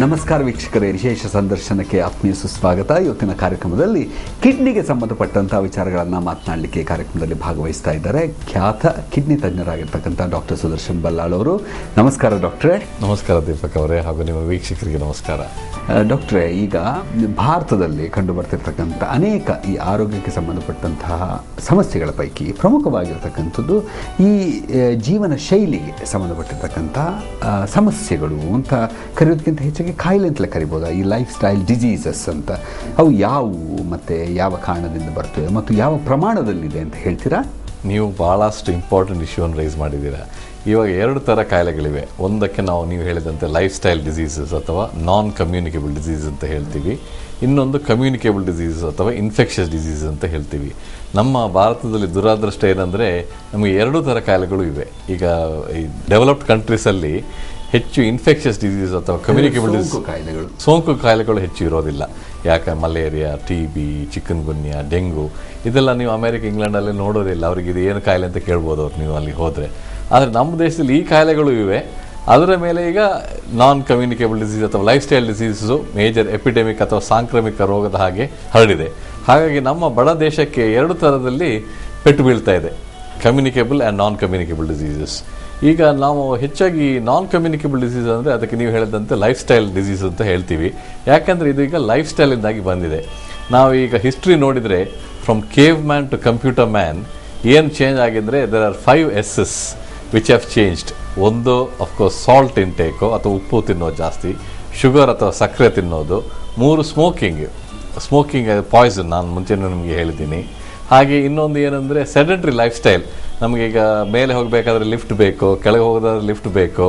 ನಮಸ್ಕಾರ ವೀಕ್ಷಕರೇ, ವಿಶೇಷ ಸಂದರ್ಶನಕ್ಕೆ ಆತ್ಮೀಯ ಸುಸ್ವಾಗತ. ಇವತ್ತಿನ ಕಾರ್ಯಕ್ರಮದಲ್ಲಿ ಕಿಡ್ನಿಗೆ ಸಂಬಂಧಪಟ್ಟಂಥ ವಿಚಾರಗಳನ್ನು ಮಾತನಾಡಲಿಕ್ಕೆ ಕಾರ್ಯಕ್ರಮದಲ್ಲಿ ಭಾಗವಹಿಸ್ತಾ ಇದ್ದಾರೆ ಖ್ಯಾತ ಕಿಡ್ನಿ ತಜ್ಞರಾಗಿರ್ತಕ್ಕಂಥ ಡಾಕ್ಟರ್ ಸುದರ್ಶನ್ ಬಲ್ಲಾಳ್ ಅವರು. ನಮಸ್ಕಾರ ಡಾಕ್ಟ್ರೇ. ನಮಸ್ಕಾರ ದೀಪಕ್ ಅವರೇ, ಹಾಗೂ ನಿಮ್ಮ ವೀಕ್ಷಕರಿಗೆ ನಮಸ್ಕಾರ. ಡಾಕ್ಟ್ರೇ, ಈಗ ಭಾರತದಲ್ಲಿ ಕಂಡು ಬರ್ತಿರ್ತಕ್ಕಂಥ ಅನೇಕ ಈ ಆರೋಗ್ಯಕ್ಕೆ ಸಂಬಂಧಪಟ್ಟಂತಹ ಸಮಸ್ಯೆಗಳ ಪೈಕಿ ಪ್ರಮುಖವಾಗಿರ್ತಕ್ಕಂಥದ್ದು ಈ ಜೀವನ ಶೈಲಿಗೆ ಸಂಬಂಧಪಟ್ಟಿರ್ತಕ್ಕಂಥ ಸಮಸ್ಯೆಗಳು ಅಂತ ಕರೆಯೋದಕ್ಕಿಂತ ಹೆಚ್ಚಾಗಿ ಕಾಯಿಲೆ ಅಂತಲೇ ಕರಿಬೋದಾ? ಈ ಲೈಫ್ ಸ್ಟೈಲ್ ಡಿಸೀಸಸ್ ಅಂತ ಅವು ಯಾವುವು ಮತ್ತು ಯಾವ ಕಾರಣದಿಂದ ಬರ್ತವೆ ಮತ್ತು ಯಾವ ಪ್ರಮಾಣದಲ್ಲಿದೆ ಅಂತ ಹೇಳ್ತೀರಾ? ನೀವು ಭಾಳಷ್ಟು ಇಂಪಾರ್ಟೆಂಟ್ ಇಶ್ಯೂವನ್ನು ರೈಸ್ ಮಾಡಿದ್ದೀರಾ. ಇವಾಗ ಎರಡು ಥರ ಕಾಯಿಲೆಗಳಿವೆ. ಒಂದಕ್ಕೆ ನೀವು ಹೇಳಿದಂತೆ ಲೈಫ್ ಸ್ಟೈಲ್ ಡಿಸೀಸಸ್ ಅಥವಾ ನಾನ್ ಕಮ್ಯುನಿಕೇಬಲ್ ಡಿಸೀಸ್ ಅಂತ ಹೇಳ್ತೀವಿ. ಇನ್ನೊಂದು ಕಮ್ಯುನಿಕೇಬಲ್ ಡಿಸೀಸ್ ಅಥವಾ ಇನ್ಫೆಕ್ಷಸ್ ಡಿಸೀಸ್ ಅಂತ ಹೇಳ್ತೀವಿ. ನಮ್ಮ ಭಾರತದಲ್ಲಿ ದುರಾದೃಷ್ಟ ಏನಂದರೆ ನಮಗೆ ಎರಡು ಥರ ಕಾಯಿಲೆಗಳು ಇವೆ. ಈಗ ಈ ಡೆವಲಪ್ಡ್ ಕಂಟ್ರೀಸಲ್ಲಿ ಹೆಚ್ಚು ಇನ್ಫೆಕ್ಷಸ್ ಡಿಸೀಸ್ ಅಥವಾ ಕಮ್ಯುನಿಕೇಬಲ್ ಡಿಸೀಸ್ ಸೋಂಕು ಕಾಯಿಲೆಗಳು ಹೆಚ್ಚು ಇರೋದಿಲ್ಲ. ಯಾಕೆ ಮಲೇರಿಯಾ, TB, ಚಿಕನ್ ಗುನ್ಯಾ, ಡೆಂಗು ಇದೆಲ್ಲ ನೀವು ಅಮೇರಿಕ, ಇಂಗ್ಲೆಂಡಲ್ಲಿ ನೋಡೋದಿಲ್ಲ. ಅವ್ರಿಗೆ ಇದು ಏನು ಕಾಯಿಲೆ ಅಂತ ಕೇಳ್ಬೋದು ಅವ್ರು ನೀವು ಅಲ್ಲಿ ಹೋದರೆ. ಆದರೆ ನಮ್ಮ ದೇಶದಲ್ಲಿ ಈ ಕಾಯಿಲೆಗಳು ಇವೆ. ಅದರ ಮೇಲೆ ಈಗ ನಾನ್ ಕಮ್ಯುನಿಕೇಬಲ್ ಡಿಸೀಸ್ ಅಥವಾ life style disease major epidemic ಅಥವಾ ಸಾಂಕ್ರಾಮಿಕ ರೋಗದ ಹಾಗೆ ಹರಡಿದೆ. ಹಾಗಾಗಿ ನಮ್ಮ ಬಡ ದೇಶಕ್ಕೆ ಎರಡು ಥರದಲ್ಲಿ ಪೆಟ್ಟು ಬೀಳ್ತಾ ಇದೆ, communicable and non communicable diseases. ಈಗ ನಾವು ಹೆಚ್ಚಾಗಿ ನಾನ್ ಕಮ್ಯುನಿಕೇಬಲ್ ಡಿಸೀಸ್ ಅಂದರೆ ಅದಕ್ಕೆ ನೀವು ಹೇಳಿದಂತೆ ಲೈಫ್ ಸ್ಟೈಲ್ ಡಿಸೀಸ್ ಅಂತ ಹೇಳ್ತೀವಿ. ಯಾಕಂದರೆ ಇದು ಈಗ ಲೈಫ್ ಸ್ಟೈಲಿಂದಾಗಿ ಬಂದಿದೆ. ನಾವು ಈಗ ಹಿಸ್ಟ್ರಿ ನೋಡಿದರೆ from cave man to computer man ಏನು ಚೇಂಜ್ ಆಗಿದ್ರೆ there are 5 S's which have changed. ಒಂದು ಅಫ್ಕೋರ್ಸ್ ಸಾಲ್ಟ್ ಇಂಟೇಕು ಅಥವಾ ಉಪ್ಪು ತಿನ್ನೋದು ಜಾಸ್ತಿ, ಶುಗರ್ ಅಥವಾ ಸಕ್ಕರೆ ತಿನ್ನೋದು, 3 ಸ್ಮೋಕಿಂಗ್ ಪಾಯ್ಸನ್, ನಾನು ಮುಂಚೆನೂ ನಿಮಗೆ ಹೇಳಿದ್ದೀನಿ. ಹಾಗೆ ಇನ್ನೊಂದು ಏನಂದರೆ ಸೆಡೆಂಟ್ರಿ ಲೈಫ್ ಸ್ಟೈಲ್. ನಮಗೀಗ ಮೇಲೆ ಹೋಗಬೇಕಾದ್ರೆ ಲಿಫ್ಟ್ ಬೇಕು, ಕೆಳಗೆ ಹೋಗೋದಾದ್ರೆ ಲಿಫ್ಟ್ ಬೇಕು,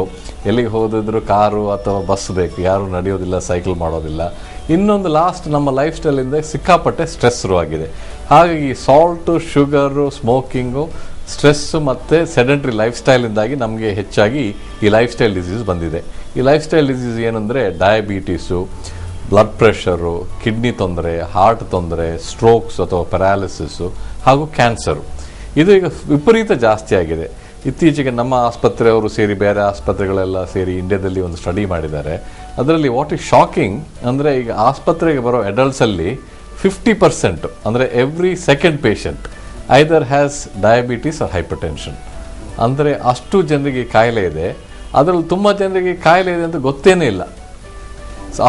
ಎಲ್ಲಿಗೆ ಹೋದಿದ್ರು ಕಾರು ಅಥವಾ ಬಸ್ ಬೇಕು, ಯಾರೂ ನಡೆಯೋದಿಲ್ಲ, ಸೈಕಲ್ ಮಾಡೋದಿಲ್ಲ. ಇನ್ನೊಂದು ಲಾಸ್ಟ್ ನಮ್ಮ ಲೈಫ್ ಸ್ಟೈಲಿಂದ ಸಿಕ್ಕಾಪಟ್ಟೆ ಸ್ಟ್ರೆಸ್ ಶುರುವಾಗಿದೆ. ಹಾಗಾಗಿ ಸಾಲ್ಟು, ಶುಗರು, ಸ್ಮೋಕಿಂಗು, ಸ್ಟ್ರೆಸ್ಸು ಮತ್ತು ಸೆಡೆಂಟ್ರಿ ಲೈಫ್ ಸ್ಟೈಲಿಂದಾಗಿ ನಮಗೆ ಹೆಚ್ಚಾಗಿ ಈ ಲೈಫ್ ಸ್ಟೈಲ್ ಡಿಸೀಸ್ ಬಂದಿದೆ. ಈ ಲೈಫ್ ಸ್ಟೈಲ್ ಡಿಸೀಸ್ ಏನಂದರೆ ಡಯಾಬಿಟೀಸು, ಬ್ಲಡ್ ಪ್ರೆಷರು, ಕಿಡ್ನಿ ತೊಂದರೆ, ಹಾರ್ಟ್ ತೊಂದರೆ, ಸ್ಟ್ರೋಕ್ಸ್ ಅಥವಾ ಪ್ಯಾರಾಲಿಸಿಸ್ಸು ಹಾಗೂ ಕ್ಯಾನ್ಸರು. ಇದು ಈಗ ವಿಪರೀತ ಜಾಸ್ತಿ ಆಗಿದೆ. ಇತ್ತೀಚೆಗೆ ನಮ್ಮ ಆಸ್ಪತ್ರೆಯವರು ಸೇರಿ ಬೇರೆ ಆಸ್ಪತ್ರೆಗಳೆಲ್ಲ ಸೇರಿ ಇಂಡಿಯಾದಲ್ಲಿ ಒಂದು ಸ್ಟಡಿ ಮಾಡಿದ್ದಾರೆ. ಅದರಲ್ಲಿ ವಾಟ್ ಈಸ್ ಶಾಕಿಂಗ್ ಅಂದರೆ ಈಗ ಆಸ್ಪತ್ರೆಗೆ ಬರೋ ಅಡಲ್ಟ್ಸಲ್ಲಿ 50% ಅಂದರೆ every second patient either has diabetes or hypertension. ಅಂದರೆ ಅಷ್ಟು ಜನರಿಗೆ ಕಾಯಿಲೆ ಇದೆ. ಅದರಲ್ಲಿ ತುಂಬ ಜನರಿಗೆ ಕಾಯಿಲೆ ಇದೆ ಅಂತ ಗೊತ್ತೇನೇ ಇಲ್ಲ.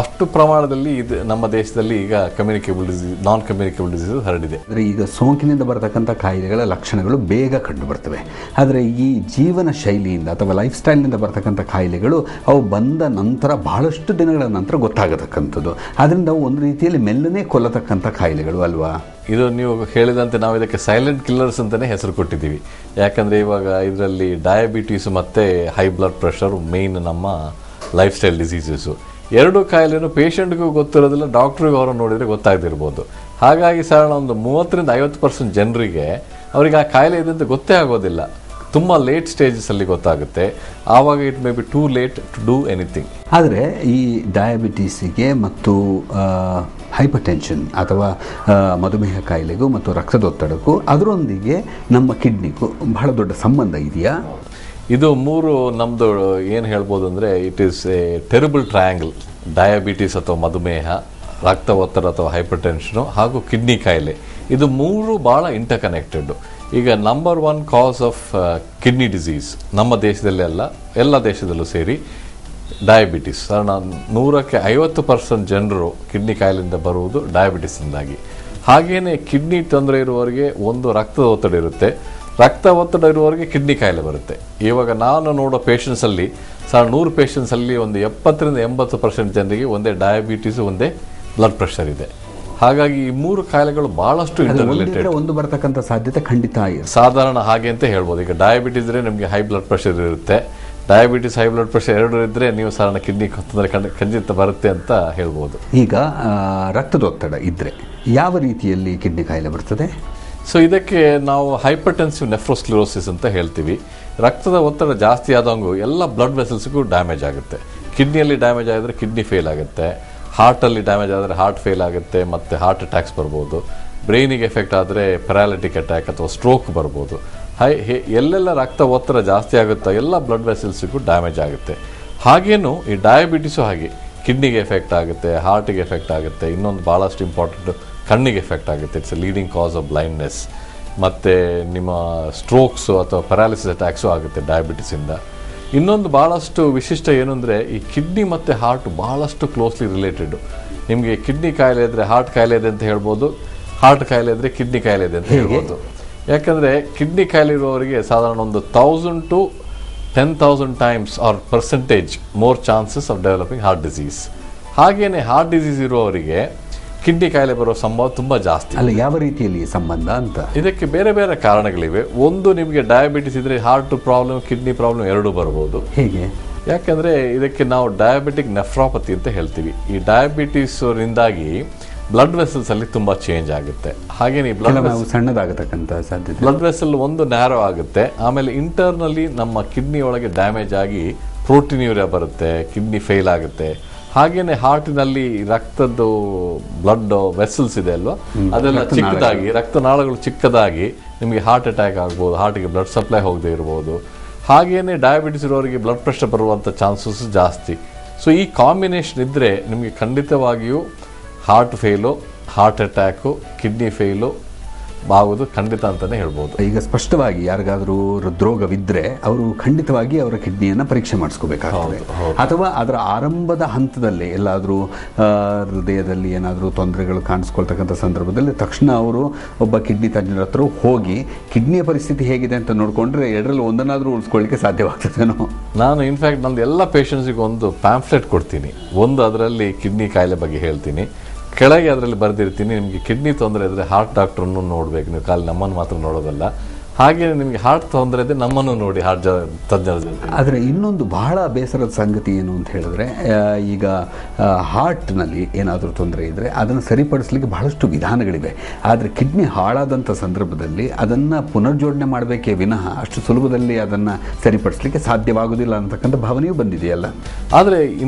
ಅಷ್ಟು ಪ್ರಮಾಣದಲ್ಲಿ ಇದು ನಮ್ಮ ದೇಶದಲ್ಲಿ ಈಗ ಕಮ್ಯುನಿಕೇಬಲ್ ಡಿಸೀಸ್, ನಾನ್ ಕಮ್ಯುನಿಕೇಬಲ್ ಡಿಸೀಸ್ ಹರಡಿದೆ. ಅಂದರೆ ಈಗ ಸೋಂಕಿನಿಂದ ಬರತಕ್ಕಂಥ ಕಾಯಿಲೆಗಳ ಲಕ್ಷಣಗಳು ಬೇಗ ಕಂಡು ಬರ್ತವೆ. ಆದರೆ ಈ ಜೀವನ ಶೈಲಿಯಿಂದ ಅಥವಾ ಲೈಫ್ ಸ್ಟೈಲ್ನಿಂದ ಬರ್ತಕ್ಕಂಥ ಕಾಯಿಲೆಗಳು ಅವು ಬಂದ ನಂತರ ಬಹಳಷ್ಟು ದಿನಗಳ ನಂತರ ಗೊತ್ತಾಗತಕ್ಕಂಥದ್ದು. ಆದ್ದರಿಂದ ಅವು ಒಂದು ರೀತಿಯಲ್ಲಿ ಮೆಲ್ಲನೆ ಕೊಲ್ಲತಕ್ಕಂಥ ಕಾಯಿಲೆಗಳು ಅಲ್ವಾ? ಇದು ನೀವು ಹೇಳಿದಂತೆ ನಾವು ಇದಕ್ಕೆ ಸೈಲೆಂಟ್ ಕಿಲ್ಲರ್ಸ್ ಅಂತಲೇ ಹೆಸರು ಕೊಟ್ಟಿದ್ದೀವಿ. ಯಾಕಂದರೆ ಇವಾಗ ಇದರಲ್ಲಿ ಡಯಾಬಿಟೀಸು ಮತ್ತು ಹೈ ಬ್ಲಡ್ ಪ್ರೆಷರು ಮೇಯ್ನ್ ನಮ್ಮ ಲೈಫ್ ಸ್ಟೈಲ್ ಡಿಸೀಸಸ್ಸು. ಎರಡು ಕಾಯಿಲೆನೂ ಪೇಷಂಟ್ಗೂ ಗೊತ್ತಿರೋದಿಲ್ಲ, ಡಾಕ್ಟ್ರಿಗೂ ಅವರನ್ನು ನೋಡಿದರೆ ಗೊತ್ತಾಗದಿರ್ಬೋದು. ಹಾಗಾಗಿ ಸಾಧಾರಣ ಒಂದು 30-50% ಜನರಿಗೆ ಅವರಿಗೆ ಆ ಕಾಯಿಲೆ ಇದೆ ಅಂತ ಗೊತ್ತೇ ಆಗೋದಿಲ್ಲ. ತುಂಬ ಲೇಟ್ ಸ್ಟೇಜಸಲ್ಲಿ ಗೊತ್ತಾಗುತ್ತೆ. ಆವಾಗ it may be too late to do anything. ಆದರೆ ಈ ಡಯಾಬಿಟೀಸಿಗೆ ಮತ್ತು ಹೈಪರ್ಟೆನ್ಷನ್ ಅಥವಾ ಮಧುಮೇಹ ಕಾಯಿಲೆಗೂ ಮತ್ತು ರಕ್ತದೊತ್ತಡಕ್ಕೂ ಅದರೊಂದಿಗೆ ನಮ್ಮ ಕಿಡ್ನಿಗೂ ಬಹಳ ದೊಡ್ಡ ಸಂಬಂಧ ಇದೆಯಾ? ಇದು ಮೂರು ನಮ್ಮದು ಏನು ಹೇಳ್ಬೋದು ಅಂದರೆ it is A terrible triangle. Diabetes ಅಥವಾ ಮಧುಮೇಹ, ರಕ್ತ ಒತ್ತಡ ಅಥವಾ ಹೈಪರ್ಟೆನ್ಷನು ಹಾಗೂ ಕಿಡ್ನಿ ಕಾಯಿಲೆ, ಇದು ಮೂರು ಭಾಳ ಇಂಟರ್ಕನೆಕ್ಟೆಡ್ಡು. ಈಗ number 1 cause of kidney disease ನಮ್ಮ ದೇಶದಲ್ಲೇ ಅಲ್ಲ, ಎಲ್ಲ ದೇಶದಲ್ಲೂ ಸೇರಿ ಡಯಾಬಿಟೀಸ್. ಕಾರಣ 100ಕ್ಕೆ 50% ಜನರು ಕಿಡ್ನಿ ಕಾಯಿಲೆಯಿಂದ ಬರುವುದು ಡಯಾಬಿಟಿಸಿಂದಾಗಿ. ಹಾಗೆಯೇ ಕಿಡ್ನಿ ತೊಂದರೆ ಇರುವವರಿಗೆ ಒಂದು ರಕ್ತದ ಒತ್ತಡ ಇರುತ್ತೆ, ರಕ್ತ ಒತ್ತಡ ಇರುವವರಿಗೆ ಕಿಡ್ನಿ ಕಾಯಿಲೆ ಬರುತ್ತೆ. ಇವಾಗ ನಾನು ನೋಡೋ ಪೇಷಂಟ್ಸಲ್ಲಿ 100 ಪೇಷಂಟ್ಸಲ್ಲಿ ಒಂದು 70-80% ಜನರಿಗೆ ಒಂದೇ ಡಯಾಬಿಟೀಸು, ಒಂದೇ ಬ್ಲಡ್ ಪ್ರೆಷರ್ ಇದೆ. ಹಾಗಾಗಿ ಈ ಮೂರು ಕಾಯಿಲೆಗಳು ಬಹಳಷ್ಟು ಇಂಟರ್ ರಿಲೇಟೆಡ್. ಒಂದು ಬರ್ತಕ್ಕಂಥ ಸಾಧ್ಯತೆ ಖಂಡಿತ ಸಾಧಾರಣ ಹಾಗೆ ಅಂತ ಹೇಳ್ಬೋದು. ಈಗ ಡಯಾಬಿಟೀಸ್ ಇದ್ದರೆ ನಿಮಗೆ ಹೈ ಬ್ಲಡ್ ಪ್ರೆಷರ್ ಇರುತ್ತೆ, ಡಯಾಬಿಟೀಸ್ ಹೈ ಬ್ಲಡ್ ಪ್ರೆಷರ್ ಎರಡು ಇದ್ದರೆ ನೀವು ಸಾಧಾರಣ ಕಿಡ್ನಿ ತೊಂದರೆ ಖಂಡಿತ ಬರುತ್ತೆ ಅಂತ ಹೇಳ್ಬೋದು. ಈಗ ರಕ್ತದೊತ್ತಡ ಇದ್ದರೆ ಯಾವ ರೀತಿಯಲ್ಲಿ ಕಿಡ್ನಿ ಕಾಯಿಲೆ ಬರ್ತದೆ? ಸೊ ಇದಕ್ಕೆ ನಾವು ಹೈಪರ್ಟೆನ್ಸಿವ್ ನೆಫ್ರೋಸ್ಕ್ಲಿರೋಸಿಸ್ ಅಂತ ಹೇಳ್ತೀವಿ. ರಕ್ತದ ಒತ್ತಡ ಜಾಸ್ತಿ ಆದಂಗೂ ಎಲ್ಲ ಬ್ಲಡ್ ವೆಸಲ್ಸ್ಗೂ ಡ್ಯಾಮೇಜ್ ಆಗುತ್ತೆ. ಕಿಡ್ನಿಯಲ್ಲಿ ಡ್ಯಾಮೇಜ್ ಆಗಿದ್ರೆ ಕಿಡ್ನಿ ಫೇಲ್ ಆಗುತ್ತೆ, ಹಾರ್ಟಲ್ಲಿ ಡ್ಯಾಮೇಜ್ ಆದರೆ ಹಾರ್ಟ್ ಫೇಲ್ ಆಗುತ್ತೆ, ಮತ್ತು ಹಾರ್ಟ್ ಅಟ್ಯಾಕ್ಸ್ ಬರ್ಬೋದು. ಬ್ರೈನಿಗೆ ಎಫೆಕ್ಟ್ ಆದರೆ ಪ್ಯಾರಾಲಿಟಿಕ್ ಅಟ್ಯಾಕ್ ಅಥವಾ ಸ್ಟ್ರೋಕ್ ಬರ್ಬೋದು. ಎಲ್ಲೆಲ್ಲ ರಕ್ತ ಒತ್ತಡ ಜಾಸ್ತಿ ಆಗುತ್ತೋ ಎಲ್ಲ ಬ್ಲಡ್ ವೆಸಲ್ಸ್ಗೂ ಡ್ಯಾಮೇಜ್ ಆಗುತ್ತೆ. ಹಾಗೇನು ಈ ಡಯಾಬಿಟಿಸು ಹಾಗೆ ಕಿಡ್ನಿಗೆ ಎಫೆಕ್ಟ್ ಆಗುತ್ತೆ, ಹಾರ್ಟಿಗೆ ಎಫೆಕ್ಟ್ ಆಗುತ್ತೆ. ಇನ್ನೊಂದು ಭಾಳಷ್ಟು ಇಂಪಾರ್ಟೆಂಟ್, ಕಣ್ಣಿಗೆ ಎಫೆಕ್ಟ್ ಆಗುತ್ತೆ. It's A leading cos of blindness. ಮತ್ತು ನಿಮ್ಮ ಸ್ಟ್ರೋಕ್ಸು ಅಥವಾ ಪ್ಯಾರಾಲಿಸಿಸ್ ಅಟ್ಯಾಕ್ಸು ಆಗುತ್ತೆ ಡಯಾಬಿಟಿಸಿಂದ. ಇನ್ನೊಂದು ಭಾಳಷ್ಟು ವಿಶಿಷ್ಟ ಏನು ಅಂದರೆ, ಈ ಕಿಡ್ನಿ ಮತ್ತು ಹಾರ್ಟ್ ಭಾಳಷ್ಟು ಕ್ಲೋಸ್ಲಿ ರಿಲೇಟೆಡು. ನಿಮಗೆ ಕಿಡ್ನಿ ಕಾಯಿಲೆ ಇದ್ದರೆ ಹಾರ್ಟ್ ಕಾಯಿಲೆ ಇದೆ ಅಂತ ಹೇಳ್ಬೋದು, ಹಾರ್ಟ್ ಕಾಯಿಲೆ ಇದ್ದರೆ ಕಿಡ್ನಿ ಕಾಯಿಲೆ ಇದೆ ಅಂತ ಹೇಳ್ಬೋದು. ಯಾಕಂದರೆ ಕಿಡ್ನಿ ಕಾಯಿಲೆ ಇರುವವರಿಗೆ ಸಾಧಾರಣ ಒಂದು 1000 to 10,000 times or percentage more chances of developing heart disease. ಹಾಗೆಯೇ ಹಾರ್ಟ್ ಡಿಸೀಸ್ ಇರುವವರಿಗೆ ಕಿಡ್ನಿ ಕಾಯಿಲೆ ಬರೋ ಸಂಭವ ತುಂಬ ಜಾಸ್ತಿ. ಅಲ್ಲ, ಯಾವ ರೀತಿಯಲ್ಲಿ ಸಂಬಂಧ ಅಂತ? ಇದಕ್ಕೆ ಬೇರೆ ಬೇರೆ ಕಾರಣಗಳಿವೆ. ಒಂದು, ನಿಮಗೆ ಡಯಾಬಿಟಿಸ್ ಇದ್ದರೆ ಹಾರ್ಟ್ ಪ್ರಾಬ್ಲಮ್, ಕಿಡ್ನಿ ಪ್ರಾಬ್ಲಮ್ ಎರಡೂ ಬರ್ಬೋದು. ಹೇಗೆ? ಯಾಕೆಂದರೆ ಇದಕ್ಕೆ ನಾವು ಡಯಾಬಿಟಿಕ್ ನೆಫ್ರಾಪತಿ ಅಂತ ಹೇಳ್ತೀವಿ. ಈ ಡಯಾಬಿಟಿಸ್ರಿಂದಾಗಿ ಬ್ಲಡ್ ವೆಸಲ್ಸ್ ಅಲ್ಲಿ ತುಂಬ ಚೇಂಜ್ ಆಗುತ್ತೆ. ಹಾಗೇನೆ ಸಣ್ಣದಾಗತಕ್ಕಂಥ ಸಾಧ್ಯತೆ. ಬ್ಲಡ್ ವೆಸಲ್ ಒಂದು ನ್ಯಾರೋ ಆಗುತ್ತೆ. ಆಮೇಲೆ ಇಂಟರ್ನಲ್ಲಿ ನಮ್ಮ ಕಿಡ್ನಿ ಒಳಗೆ ಡ್ಯಾಮೇಜ್ ಆಗಿ ಪ್ರೋಟೀನ್ಯೂರಿಯಾ ಬರುತ್ತೆ, ಕಿಡ್ನಿ ಫೇಲ್ ಆಗುತ್ತೆ. ಹಾಗೇನೆ ಹಾರ್ಟಿನಲ್ಲಿ ರಕ್ತದ್ದು ಬ್ಲಡ್ ವೆಸಲ್ಸ್ ಇದೆ ಅಲ್ವಾ, ಅದೆಲ್ಲ ಚಿಕ್ಕದಾಗಿ, ರಕ್ತನಾಳಗಳು ಚಿಕ್ಕದಾಗಿ ನಿಮಗೆ ಹಾರ್ಟ್ ಅಟ್ಯಾಕ್ ಆಗ್ಬೋದು, ಹಾರ್ಟಿಗೆ ಬ್ಲಡ್ ಸಪ್ಲೈ ಹೋಗದೆ ಇರ್ಬೋದು. ಹಾಗೇನೆ ಡಯಾಬಿಟಿಸ್ ಇರೋರಿಗೆ ಬ್ಲಡ್ ಪ್ರೆಷರ್ ಬರುವಂಥ ಚಾನ್ಸಸ್ ಜಾಸ್ತಿ. ಸೊ ಈ ಕಾಂಬಿನೇಷನ್ ಇದ್ದರೆ ನಿಮಗೆ ಖಂಡಿತವಾಗಿಯೂ heart fail, heart attack, kidney fail ಆಗೋದು ಖಂಡಿತ ಅಂತಲೇ ಹೇಳ್ಬೋದು. ಈಗ ಸ್ಪಷ್ಟವಾಗಿ ಯಾರಿಗಾದರೂ ಹೃದ್ರೋಗವಿದ್ದರೆ ಅವರು ಖಂಡಿತವಾಗಿ ಅವರ ಕಿಡ್ನಿಯನ್ನು ಪರೀಕ್ಷೆ ಮಾಡಿಸ್ಕೋಬೇಕಾಗ್ತದೆ. ಅಥವಾ ಅದರ ಆರಂಭದ ಹಂತದಲ್ಲಿ ಎಲ್ಲಾದರೂ ಹೃದಯದಲ್ಲಿ ಏನಾದರೂ ತೊಂದರೆಗಳು ಕಾಣಿಸ್ಕೊಳ್ತಕ್ಕಂಥ ಸಂದರ್ಭದಲ್ಲಿ ತಕ್ಷಣ ಅವರು ಒಬ್ಬ ಕಿಡ್ನಿ ತಜ್ಞರ ಹತ್ರ ಹೋಗಿ ಕಿಡ್ನಿಯ ಪರಿಸ್ಥಿತಿ ಹೇಗಿದೆ ಅಂತ ನೋಡಿಕೊಂಡ್ರೆ ಎರಡರಲ್ಲಿ ಒಂದನ್ನಾದರೂ ಉಳಿಸ್ಕೊಳ್ಳಿಕ್ಕೆ ಸಾಧ್ಯವಾಗ್ತದೇನೋ. ನಾನು ಇನ್ಫ್ಯಾಕ್ಟ್ ನಂದು ಎಲ್ಲ ಪೇಷಂಟ್ಸಿಗೆ ಒಂದು ಪ್ಯಾಂಫ್ಲೆಟ್ ಕೊಡ್ತೀನಿ. ಒಂದು ಅದರಲ್ಲಿ ಕಿಡ್ನಿ ಕಾಯಿಲೆ ಬಗ್ಗೆ ಹೇಳ್ತೀನಿ, ಕೆಳಗೆ ಅದರಲ್ಲಿ ಬರೆದಿರ್ತೀನಿ ನಿಮಗೆ ಕಿಡ್ನಿ ತೊಂದರೆ ಇದ್ದರೆ ಹಾರ್ಟ್ ಡಾಕ್ಟ್ರನ್ನು ನೋಡಬೇಕು ನೀವು, ಖಾಲಿ ನಮ್ಮನ್ನು ಮಾತ್ರ ನೋಡೋದಲ್ಲ. ಹಾಗೆ ನಿಮಗೆ ಹಾರ್ಟ್ ತೊಂದರೆ ಇದೆ ನಮ್ಮನ್ನು ನೋಡಿ ಹಾರ್ಟ್ ತಜ್ಞರ ಜೊತೆ. ಆದರೆ ಇನ್ನೊಂದು ಬಹಳ ಬೇಸರದ ಸಂಗತಿ ಏನು ಅಂತ ಹೇಳಿದ್ರೆ, ಈಗ ಹಾರ್ಟ್ನಲ್ಲಿ ಏನಾದರೂ ತೊಂದರೆ ಇದ್ದರೆ ಅದನ್ನು ಸರಿಪಡಿಸಲಿಕ್ಕೆ ಬಹಳಷ್ಟು ವಿಧಾನಗಳಿವೆ. ಆದರೆ ಕಿಡ್ನಿ ಹಾಳಾದಂಥ ಸಂದರ್ಭದಲ್ಲಿ ಅದನ್ನು ಪುನರ್ಜೋಡಣೆ ಮಾಡಬೇಕೇ ವಿನಃ ಅಷ್ಟು ಸುಲಭದಲ್ಲಿ ಅದನ್ನು ಸರಿಪಡಿಸಲಿಕ್ಕೆ ಸಾಧ್ಯವಾಗುವುದಿಲ್ಲ ಅಂತಕ್ಕಂಥ ಭಾವನೆಯೂ ಬಂದಿದೆಯಲ್ಲ. ಆದರೆ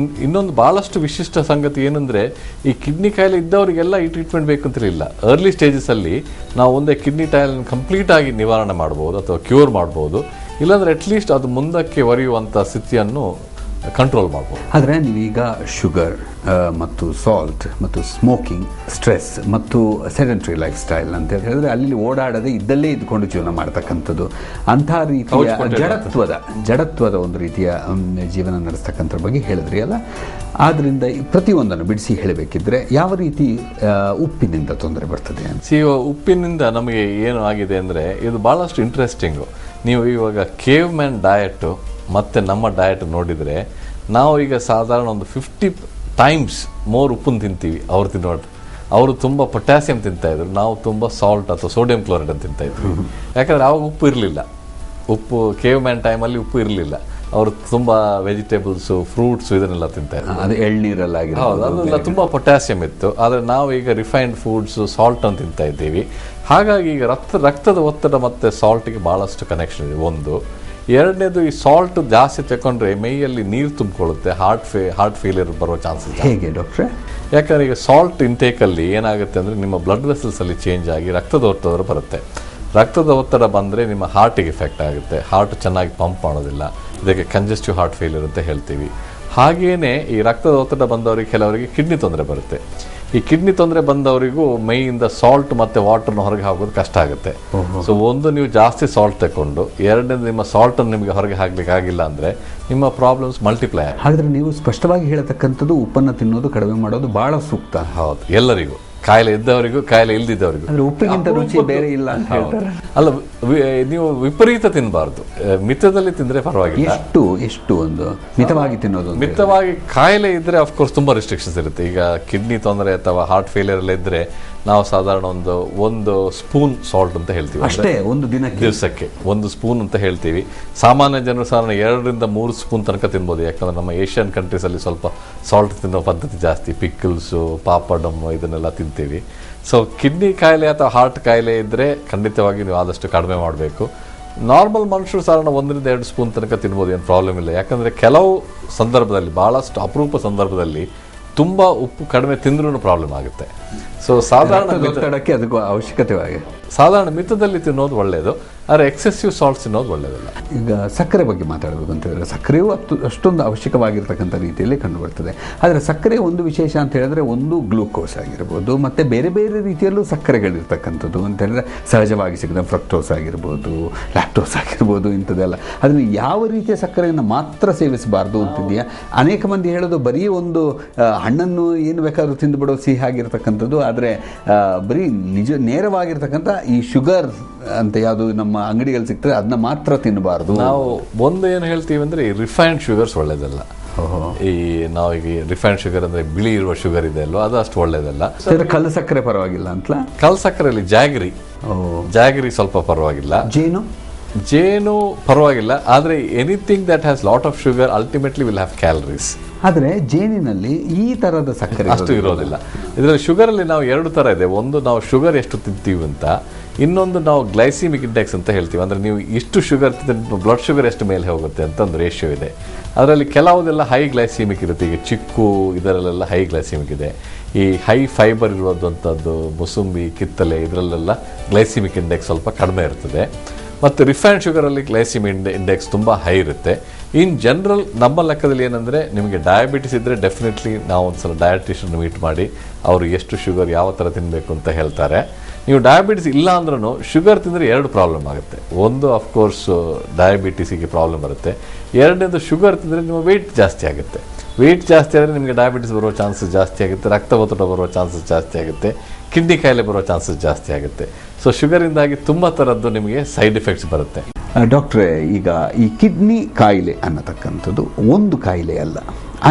ಇನ್ನೊಂದು ಭಾಳಷ್ಟು ವಿಶಿಷ್ಟ ಸಂಗತಿ ಏನಂದರೆ, ಈ ಕಿಡ್ನಿ ಕಾಯಿಲೆ ಇದ್ದವರಿಗೆಲ್ಲ ಈ ಟ್ರೀಟ್ಮೆಂಟ್ ಬೇಕು ಅಂತಲಿಲ್ಲ. ಅರ್ಲಿ ಸ್ಟೇಜಸಲ್ಲಿ ನಾವು ಒಂದೇ ಕಿಡ್ನಿ ಕಾಯಿಲೆ ಕಂಪ್ಲೀಟಾಗಿ ನಿವಾರಣೆ ಮಾಡ್ಬೋದು ಅಥವಾ ಕ್ಯೂರ್ ಮಾಡ್ಬೋದು, ಇಲ್ಲಾಂದರೆ ಅಟ್ಲೀಸ್ಟ್ ಅದು ಮುಂದಕ್ಕೆ ಒರೆಯುವಂಥ ಸ್ಥಿತಿಯನ್ನು ಕಂಟ್ರೋಲ್ ಮಾಡ್ಬೋದು. ಆದರೆ ನೀವೀಗ ಶುಗರ್ ಮತ್ತು ಸಾಲ್ಟ್ ಮತ್ತು ಸ್ಮೋಕಿಂಗ್, ಸ್ಟ್ರೆಸ್ ಮತ್ತು ಸೆಡೆಂಟ್ರಿ ಲೈಫ್ ಸ್ಟೈಲ್ ಅಂತ ಹೇಳಿದ್ರೆ ಅಲ್ಲಿ ಓಡಾಡದೆ ಇದ್ದಲ್ಲೇ ಇದ್ಕೊಂಡು ಜೀವನ ಮಾಡ್ತಕ್ಕಂಥದ್ದು, ಅಂಥ ರೀತಿಯ ಜಡತ್ವದ ಒಂದು ರೀತಿಯ ಜೀವನ ನಡೆಸ್ತಕ್ಕಂಥದ್ರ ಬಗ್ಗೆ ಹೇಳಿದ್ರಿ ಅಲ್ಲ. ಆದ್ದರಿಂದ ಪ್ರತಿಯೊಂದನ್ನು ಬಿಡಿಸಿ ಹೇಳಬೇಕಿದ್ರೆ ಯಾವ ರೀತಿ ಉಪ್ಪಿನಿಂದ ತೊಂದರೆ ಬರ್ತದೆ ಅಂತ? ಉಪ್ಪಿನಿಂದ ನಮಗೆ ಏನು ಆಗಿದೆ ಅಂದರೆ, ಇದು ಭಾಳಷ್ಟು ಇಂಟ್ರೆಸ್ಟಿಂಗು. ನೀವು ಇವಾಗ ಕೇವ್ ಮ್ಯಾನ್ ಡಯಟು ಮತ್ತು ನಮ್ಮ ಡಯಟ್ ನೋಡಿದರೆ, ನಾವು ಈಗ ಸಾಧಾರಣ ಒಂದು 50 ಟೈಮ್ಸ್ ಮೋರ್ ಉಪ್ಪನ್ನು ತಿಂತೀವಿ ಅವ್ರು ತಿನ್ನೋದು. ಅವರು ತುಂಬ ಪೊಟ್ಯಾಸಿಯಮ್ ತಿಂತಾಯಿದ್ರು, ನಾವು ತುಂಬ ಸಾಲ್ಟ್ ಅಥವಾ ಸೋಡಿಯಂ ಕ್ಲೋರೈಡ್ ಅಂತ ತಿಂತಾಯಿದ್ವಿ. ಯಾಕಂದರೆ ಆವಾಗ ಉಪ್ಪು ಇರಲಿಲ್ಲ. ಉಪ್ಪು ಕೇವ್ ಮ್ಯಾನ್ ಟೈಮಲ್ಲಿ ಉಪ್ಪು ಇರಲಿಲ್ಲ. ಅವರು ತುಂಬ ವೆಜಿಟೇಬಲ್ಸು, ಫ್ರೂಟ್ಸು ಇದನ್ನೆಲ್ಲ ತಿಂತಾಯಿದ್ರು. ಅದು ಎಳ್ನೀರಲ್ಲಾಗಿ ಹೌದು, ಅದೆಲ್ಲ ತುಂಬ ಪೊಟ್ಯಾಸಿಯಮ್ ಇತ್ತು. ಆದರೆ ನಾವು ಈಗ ರಿಫೈನ್ಡ್ ಫುಡ್ಸು, ಸಾಲ್ಟನ್ನು ತಿಂತಾ ಇದ್ದೀವಿ. ಹಾಗಾಗಿ ಈಗ ರಕ್ತದ ಒತ್ತಡ ಮತ್ತು ಸಾಲ್ಟಿಗೆ ಭಾಳಷ್ಟು ಕನೆಕ್ಷನ್ ಇದೆ ಒಂದು. ಎರಡನೇದು, ಈ ಸಾಲ್ಟ್ ಜಾಸ್ತಿ ತಗೊಂಡ್ರೆ ಮೈಯಲ್ಲಿ ನೀರು ತುಂಬಿಕೊಳ್ಳುತ್ತೆ, ಹಾರ್ಟ್ ಫೇಲಿಯರ್ ಬರೋ ಚಾನ್ಸಸ್. ಹೇಗೆ ಡಾಕ್ಟ್ರೆ? ಯಾಕಂದರೆ ಈಗ ಸಾಲ್ಟ್ ಇಂಟೇಕಲ್ಲಿ ಏನಾಗುತ್ತೆ ಅಂದರೆ ನಿಮ್ಮ ಬ್ಲಡ್ ವೆಸಲ್ಸಲ್ಲಿ ಚೇಂಜ್ ಆಗಿ ರಕ್ತದ ಒತ್ತಡ ಬರುತ್ತೆ. ರಕ್ತದ ಒತ್ತಡ ಬಂದರೆ ನಿಮ್ಮ ಹಾರ್ಟಿಗೆ ಎಫೆಕ್ಟ್ ಆಗುತ್ತೆ, ಹಾರ್ಟ್ ಚೆನ್ನಾಗಿ ಪಂಪ್ ಮಾಡೋದಿಲ್ಲ. ಇದಕ್ಕೆ ಕಂಜೆಸ್ಟಿವ್ ಹಾರ್ಟ್ ಫೇಲಿಯರ್ ಅಂತ ಹೇಳ್ತೀವಿ. ಹಾಗೆಯೇ ಈ ರಕ್ತದ ಒತ್ತಡ ಬಂದವರಿಗೆ ಕೆಲವರಿಗೆ ಕಿಡ್ನಿ ತೊಂದರೆ ಬರುತ್ತೆ. ಈ ಕಿಡ್ನಿ ತೊಂದರೆ ಬಂದವರಿಗೂ ಮೈಯಿಂದ ಸಾಲ್ಟ್ ಮತ್ತು ವಾಟರ್ನ ಹೊರಗೆ ಹಾಕೋದು ಕಷ್ಟ ಆಗುತ್ತೆ. ಸೊ ಒಂದು, ನೀವು ಜಾಸ್ತಿ ಸಾಲ್ಟ್ ತಗೊಂಡು, ಎರಡನೇದು ನಿಮ್ಮ ಸಾಲ್ಟನ್ನು ನಿಮಗೆ ಹೊರಗೆ ಹಾಕ್ಲಿಕ್ಕೆ ಆಗಿಲ್ಲ ಅಂದರೆ ನಿಮ್ಮ ಪ್ರಾಬ್ಲಮ್ಸ್ ಮಲ್ಟಿಪ್ಲೈ ಆಗುತ್ತೆ. ಹಾಗಾದರೆ ನೀವು ಸ್ಪಷ್ಟವಾಗಿ ಹೇಳತಕ್ಕಂಥದ್ದು ಉಪ್ಪನ್ನು ತಿನ್ನೋದು ಕಡಿಮೆ ಮಾಡೋದು ಭಾಳ ಸೂಕ್ತ. ಹೌದು, ಎಲ್ಲರಿಗೂ, ಕಾಯಿಲೆ ಇದ್ದವರಿಗೂ ಕಾಯಿಲೆ ಇಲ್ದಿದ್ದವರಿಗೂ. ಉಪ್ಪಿಗಿಂತ ರುಚಿ ಬೇರೆ ಇಲ್ಲ ಅಂತ ಹೇಳ್ತಾರೆ. ಅಲ್ಲ, ನೀವು ವಿಪರೀತ ತಿನ್ನಬಾರ್ದು, ಮಿತದಲ್ಲಿ ತಿಂದರೆ ಪರವಾಗಿಲ್ಲ. ಎಷ್ಟು ಒಂದು ಮಿತವಾಗಿ ತಿನ್ನೋದು. ಮಿತವಾಗಿ ಕಾಯಿಲೆ ಇದ್ದರೆ ಅಫ್ಕೋರ್ಸ್ ತುಂಬ ರೆಸ್ಟ್ರಿಕ್ಷನ್ಸ್ ಇರುತ್ತೆ. ಈಗ ಕಿಡ್ನಿ ತೊಂದರೆ ಅಥವಾ ಹಾರ್ಟ್ ಫೇಲಿಯರ್ ಎಲ್ಲ ಇದ್ದರೆ ನಾವು ಸಾಧಾರಣ ಒಂದು ಸ್ಪೂನ್ ಸಾಲ್ಟ್ ಅಂತ ಹೇಳ್ತೀವಿ, ಅಷ್ಟೇ. ಒಂದು ದಿವಸಕ್ಕೆ 1 ಸ್ಪೂನ್ ಅಂತ ಹೇಳ್ತೀವಿ. ಸಾಮಾನ್ಯ ಜನರು ಸಾಧಾರಣ 2 ರಿಂದ 3 ಸ್ಪೂನ್ ತನಕ ತಿನ್ಬೋದು. ಯಾಕಂದರೆ ನಮ್ಮ ಏಷ್ಯನ್ ಕಂಟ್ರೀಸಲ್ಲಿ ಸ್ವಲ್ಪ ಸಾಲ್ಟ್ ತಿನ್ನೋ ಪದ್ಧತಿ ಜಾಸ್ತಿ. ಪಿಕ್ಕಲ್ಸು, ಪಾಪಡಮ್ಮು ಇದನ್ನೆಲ್ಲ ತಿಂತೀವಿ. ಸೊ ಕಿಡ್ನಿ ಕಾಯಿಲೆ ಅಥವಾ ಹಾರ್ಟ್ ಕಾಯಿಲೆ ಇದ್ದರೆ ಖಂಡಿತವಾಗಿ ನೀವು ಆದಷ್ಟು ಕಡಿಮೆ ಮಾಡಬೇಕು. ನಾರ್ಮಲ್ ಮನುಷ್ಯರು ಸಾಧಾರಣ 1 ರಿಂದ 2 ಸ್ಪೂನ್ ತನಕ ತಿನ್ಬೋದು, ಏನು ಪ್ರಾಬ್ಲಮ್ ಇಲ್ಲ. ಯಾಕಂದರೆ ಕೆಲವು ಸಂದರ್ಭದಲ್ಲಿ, ಭಾಳಷ್ಟು ಅಪರೂಪ ಸಂದರ್ಭದಲ್ಲಿ ತುಂಬ ಉಪ್ಪು ಕಡಿಮೆ ತಿಂದ್ರೂ ಪ್ರಾಬ್ಲಮ್ ಆಗುತ್ತೆ. ಸೊ ಸಾಧಾರಣ ಒತ್ತಡಕ್ಕೆ ಅದಕ್ಕೂ ಅವಶ್ಯಕತೆವಾಗಿ ಸಾಧಾರಣ ಮಿತದಲ್ಲಿ ತಿನ್ನೋದು ಒಳ್ಳೆಯದು. ಆದರೆ ಎಕ್ಸೆಸಿವ್ ಸಾಲ್ಟ್ಸ್ ತಿನ್ನೋದು ಒಳ್ಳೆಯದಲ್ಲ. ಈಗ ಸಕ್ಕರೆ ಬಗ್ಗೆ ಮಾತಾಡಬೇಕು ಅಂತ ಹೇಳಿದ್ರೆ ಸಕ್ಕರೆಯೂ ಅಷ್ಟೊಂದು ಅವಶ್ಯಕವಾಗಿರ್ತಕ್ಕಂಥ ರೀತಿಯಲ್ಲಿ ಕಂಡುಬರ್ತದೆ. ಆದರೆ ಸಕ್ಕರೆ ಒಂದು ವಿಶೇಷ ಅಂತ ಹೇಳಿದ್ರೆ ಒಂದು ಗ್ಲೂಕೋಸ್ ಆಗಿರ್ಬೋದು, ಮತ್ತು ಬೇರೆ ಬೇರೆ ರೀತಿಯಲ್ಲೂ ಸಕ್ಕರೆಗಳಿರ್ತಕ್ಕಂಥದ್ದು ಅಂತ ಹೇಳಿದ್ರೆ ಸಹಜವಾಗಿ ಸಿಗದ ಫ್ರಕ್ಟೋಸ್ ಆಗಿರ್ಬೋದು, ಲ್ಯಾಕ್ಟೋಸ್ ಆಗಿರ್ಬೋದು, ಇಂಥದ್ದೆಲ್ಲ. ಅದನ್ನು ಯಾವ ರೀತಿಯ ಸಕ್ಕರೆಯನ್ನು ಮಾತ್ರ ಸೇವಿಸಬಾರ್ದು ಅಂತಿದೆಯಾ? ಅನೇಕ ಮಂದಿ ಹೇಳೋದು ಬರೀ ಒಂದು ಹಣ್ಣನ್ನು ಏನು ಬೇಕಾದ್ರೂ ತಿಂದುಬಿಡೋ ಸಿಹಿ ಆಗಿರ್ತಕ್ಕಂಥದ್ದು, ಆದರೆ ಬರೀ ನೇರವಾಗಿರ್ತಕ್ಕಂಥ ಈ ಶುಗರ್ ಅಂತ ಯಾವುದು ನಮ್ಮ ಅಂಗಡಿಗಳು ಸಿಗ್ತದೆ ಅದನ್ನ ಮಾತ್ರ ತಿನ್ನಬಾರ್ದು. ನಾವು ಒಂದು ಏನು ಹೇಳ್ತೀವಿ ಅಂದರೆ ಈ ರಿಫೈನ್ಡ್ ಶುಗರ್ಸ್ ಒಳ್ಳೇದಲ್ಲ. ಈ ನಾವು ಈಗ ರಿಫೈನ್ಡ್ ಶುಗರ್ ಅಂದರೆ ಬಿಳಿ ಇರುವ ಶುಗರ್ ಇದೆ ಅಲ್ವಾ, ಅದು ಅಷ್ಟು ಒಳ್ಳೇದಲ್ಲ. ಕಲ್ಲು ಸಕ್ಕರೆ ಪರವಾಗಿಲ್ಲ ಅಂತಲಾ? ಕಲ್ಲು ಸಕ್ಕರೆಯಲ್ಲಿ ಜಾಗರಿ ಸ್ವಲ್ಪ ಪರವಾಗಿಲ್ಲ, ಜೇನು ಪರವಾಗಿಲ್ಲ. ಆದರೆ anything that has lot of sugar ultimately will have calories. ಆದರೆ ಜೇನಿನಲ್ಲಿ ಈ ಥರದ ಸಕ್ಕರೆ ಅಷ್ಟು ಇರೋದಿಲ್ಲ. ಇದರಲ್ಲಿ ಶುಗರಲ್ಲಿ ನಾವು ಎರಡು ಥರ ಇದೆ. ಒಂದು ನಾವು ಶುಗರ್ ಎಷ್ಟು ತಿಂತೀವಿ ಅಂತ, ಇನ್ನೊಂದು ನಾವು ಗ್ಲೈಸಿಮಿಕ್ ಇಂಡೆಕ್ಸ್ ಅಂತ ಹೇಳ್ತೀವಿ. ಅಂದರೆ ನೀವು ಇಷ್ಟು ಶುಗರ್ ತಿಂದರೆ ಬ್ಲಡ್ ಶುಗರ್ ಎಷ್ಟು ಮೇಲೆ ಹೋಗುತ್ತೆ ಅಂತ ಒಂದು ರೇಷಿಯೋ ಇದೆ. ಅದರಲ್ಲಿ ಕೆಲವುದೆಲ್ಲ ಹೈ ಗ್ಲೈಸಿಮಿಕ್ ಇರುತ್ತೆ. ಈಗ ಚಿಕ್ಕು ಇದರಲ್ಲೆಲ್ಲ ಹೈ ಗ್ಲೈಸಿಮಿಕ್ ಇದೆ. ಈ ಹೈ ಫೈಬರ್ ಇರುವಂಥದ್ದು ಮುಸುಂಬಿ, ಕಿತ್ತಲೆ ಇದರಲ್ಲೆಲ್ಲ ಗ್ಲೈಸಿಮಿಕ್ ಇಂಡೆಕ್ಸ್ ಸ್ವಲ್ಪ ಕಡಿಮೆ ಇರ್ತದೆ. ಮತ್ತು ರಿಫೈನ್ಡ್ ಶುಗರಲ್ಲಿ ಗ್ಲೈಸಿಮಿಕ್ ಇಂಡೆಕ್ಸ್ ತುಂಬ ಹೈ ಇರುತ್ತೆ. ಇನ್ ಜನರಲ್ ನಮ್ಮ ಲೆಕ್ಕದಲ್ಲಿ ಏನಂದರೆ, ನಿಮಗೆ ಡಯಾಬಿಟಿಸ್ ಇದ್ದರೆ ಡೆಫಿನೆಟ್ಲಿ ನಾವು ಒಂದು ಸಲ ಡಯಟಿಷಿಯನ್ ಮೀಟ್ ಮಾಡಿ ಅವರು ಎಷ್ಟು ಶುಗರ್ ಯಾವ ಥರ ತಿನ್ನಬೇಕು ಅಂತ ಹೇಳ್ತಾರೆ. ನೀವು ಡಯಾಬಿಟಿಸ್ ಇಲ್ಲ ಅಂದ್ರೂ ಶುಗರ್ ತಿಂದರೆ ಎರಡು ಪ್ರಾಬ್ಲಮ್ ಆಗುತ್ತೆ. ಒಂದು ಅಫ್ಕೋರ್ಸ್ ಡಯಾಬಿಟಿಸಿಗೆ ಪ್ರಾಬ್ಲಮ್ ಬರುತ್ತೆ. ಎರಡನೇದು ಶುಗರ್ ತಿಂದರೆ ನಿಮ್ಮ ವೆಯ್ಟ್ ಜಾಸ್ತಿ ಆಗುತ್ತೆ. ವೆಯ್ಟ್ ಜಾಸ್ತಿ ಆದರೆ ನಿಮಗೆ ಡಯಾಬಿಟಿಸ್ ಬರೋ ಚಾನ್ಸಸ್ ಜಾಸ್ತಿ ಆಗುತ್ತೆ, ರಕ್ತದೊತ್ತಡ ಬರೋ ಚಾನ್ಸಸ್ ಜಾಸ್ತಿ ಆಗುತ್ತೆ, ಕಿಡ್ನಿ ಕಾಯಿಲೆ ಬರೋ ಚಾನ್ಸಸ್ ಜಾಸ್ತಿ ಆಗುತ್ತೆ. ಸೊ ಶುಗರಿಂದಾಗಿ ತುಂಬ ಥರದ್ದು ನಿಮಗೆ ಸೈಡ್ ಎಫೆಕ್ಟ್ಸ್ ಬರುತ್ತೆ. ಡಾಕ್ಟ್ರೇ, ಈಗ ಈ ಕಿಡ್ನಿ ಕಾಯಿಲೆ ಅನ್ನತಕ್ಕಂಥದ್ದು ಒಂದು ಕಾಯಿಲೆ ಅಲ್ಲ,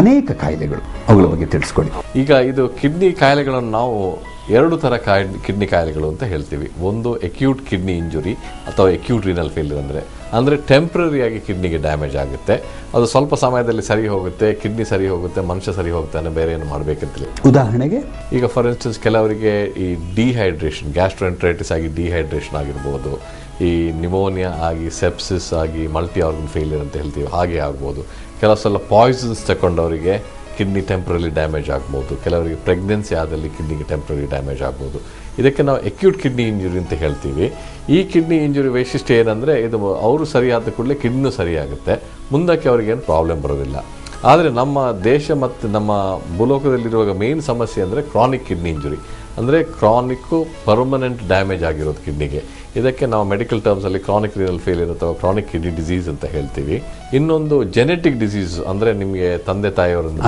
ಅನೇಕ ಕಾಯಿಲೆಗಳು, ಅವುಗಳ ಬಗ್ಗೆ ತಿಳಿಸ್ಕೊಡಿ. ಈಗ ಇದು ಕಿಡ್ನಿ ಕಾಯಿಲೆಗಳನ್ನು ನಾವು ಎರಡು ಥರ ಕಿಡ್ನಿ ಕಾಯಿಲೆಗಳು ಅಂತ ಹೇಳ್ತೀವಿ. ಒಂದು ಅಕ್ಯೂಟ್ ಕಿಡ್ನಿ ಇಂಜುರಿ ಅಥವಾ ಅಕ್ಯೂಟ್ ರೀನಲ್ ಫೇಲ್ಯೂರ್ ಅಂದರೆ ಟೆಂಪ್ರರಿಯಾಗಿ ಕಿಡ್ನಿಗೆ ಡ್ಯಾಮೇಜ್ ಆಗುತ್ತೆ. ಅದು ಸ್ವಲ್ಪ ಸಮಯದಲ್ಲಿ ಸರಿ ಹೋಗುತ್ತೆ, ಕಿಡ್ನಿ ಸರಿ ಹೋಗುತ್ತೆ, ಮನುಷ್ಯ ಸರಿ ಹೋಗ್ತಾನೆ, ಬೇರೆ ಏನು ಮಾಡಬೇಕಂತಲೇ. ಉದಾಹರಣೆಗೆ ಈಗ ಫಾರ್ ಇನ್ಸ್ಟೆನ್ಸ್ ಕೆಲವರಿಗೆ ಈ ಡಿಹೈಡ್ರೇಷನ್, ಗ್ಯಾಸ್ಟ್ರೋಎಂಟ್ರೈಟಿಸ್ ಆಗಿ ಡಿಹೈಡ್ರೇಷನ್ ಆಗಿರ್ಬೋದು, ಈ ನಿಮೋನಿಯಾ ಆಗಿ ಸೆಪ್ಸಿಸ್ ಆಗಿ ಮಲ್ಟಿ ಆರ್ಗನ್ ಫೇಲ್ಯೂರ್ ಅಂತ ಹೇಳ್ತೀವಿ, ಹಾಗೆ ಆಗ್ಬೋದು. ಕೆಲವು ಸಲ ಪಾಯ್ಸನ್ಸ್ ತಗೊಂಡವರಿಗೆ ಕಿಡ್ನಿ ಟೆಂಪ್ರರಿ ಡ್ಯಾಮೇಜ್ ಆಗ್ಬೋದು. ಕೆಲವರಿಗೆ ಪ್ರೆಗ್ನೆನ್ಸಿ ಆದಲ್ಲಿ ಕಿಡ್ನಿಗೆ ಟೆಂಪ್ರರಿ ಡ್ಯಾಮೇಜ್ ಆಗ್ಬೋದು. ಇದಕ್ಕೆ ನಾವು ಅಕ್ಯೂಟ್ ಕಿಡ್ನಿ ಇಂಜುರಿ ಅಂತ ಹೇಳ್ತೀವಿ. ಈ ಕಿಡ್ನಿ ಇಂಜುರಿ ವೈಶಿಷ್ಟ್ಯ ಏನಂದರೆ, ಇದು ಅವರು ಸರಿಯಾದ ಕೂಡಲೇ ಕಿಡ್ನಿನೂ ಸರಿಯಾಗುತ್ತೆ, ಮುಂದಕ್ಕೆ ಅವ್ರಿಗೇನು ಪ್ರಾಬ್ಲಮ್ ಬರೋದಿಲ್ಲ. ಆದರೆ ನಮ್ಮ ದೇಶ ಮತ್ತು ನಮ್ಮ ಭೂಲೋಕದಲ್ಲಿರುವಾಗ ಮೇನ್ ಸಮಸ್ಯೆ ಅಂದರೆ ಕ್ರಾನಿಕ್ ಕಿಡ್ನಿ ಇಂಜುರಿ, ಅಂದರೆ ಕ್ರಾನಿಕ್ಕು ಪರ್ಮನೆಂಟ್ ಡ್ಯಾಮೇಜ್ ಆಗಿರೋದು ಕಿಡ್ನಿಗೆ. ಇದಕ್ಕೆ ನಾವು ಮೆಡಿಕಲ್ ಟರ್ಮ್ಸಲ್ಲಿ ಕ್ರಾನಿಕ್ ರೀನಲ್ ಫೇಲ್ಯೂರ್ ಅಥವಾ ಕ್ರಾನಿಕ್ ಕಿಡ್ನಿ ಡಿಸೀಸ್ ಅಂತ ಹೇಳ್ತೀವಿ. ಇನ್ನೊಂದು ಜೆನೆಟಿಕ್ ಡಿಸೀಸ್, ಅಂದರೆ ನಿಮಗೆ ತಂದೆ ತಾಯಿಯವರಿಂದ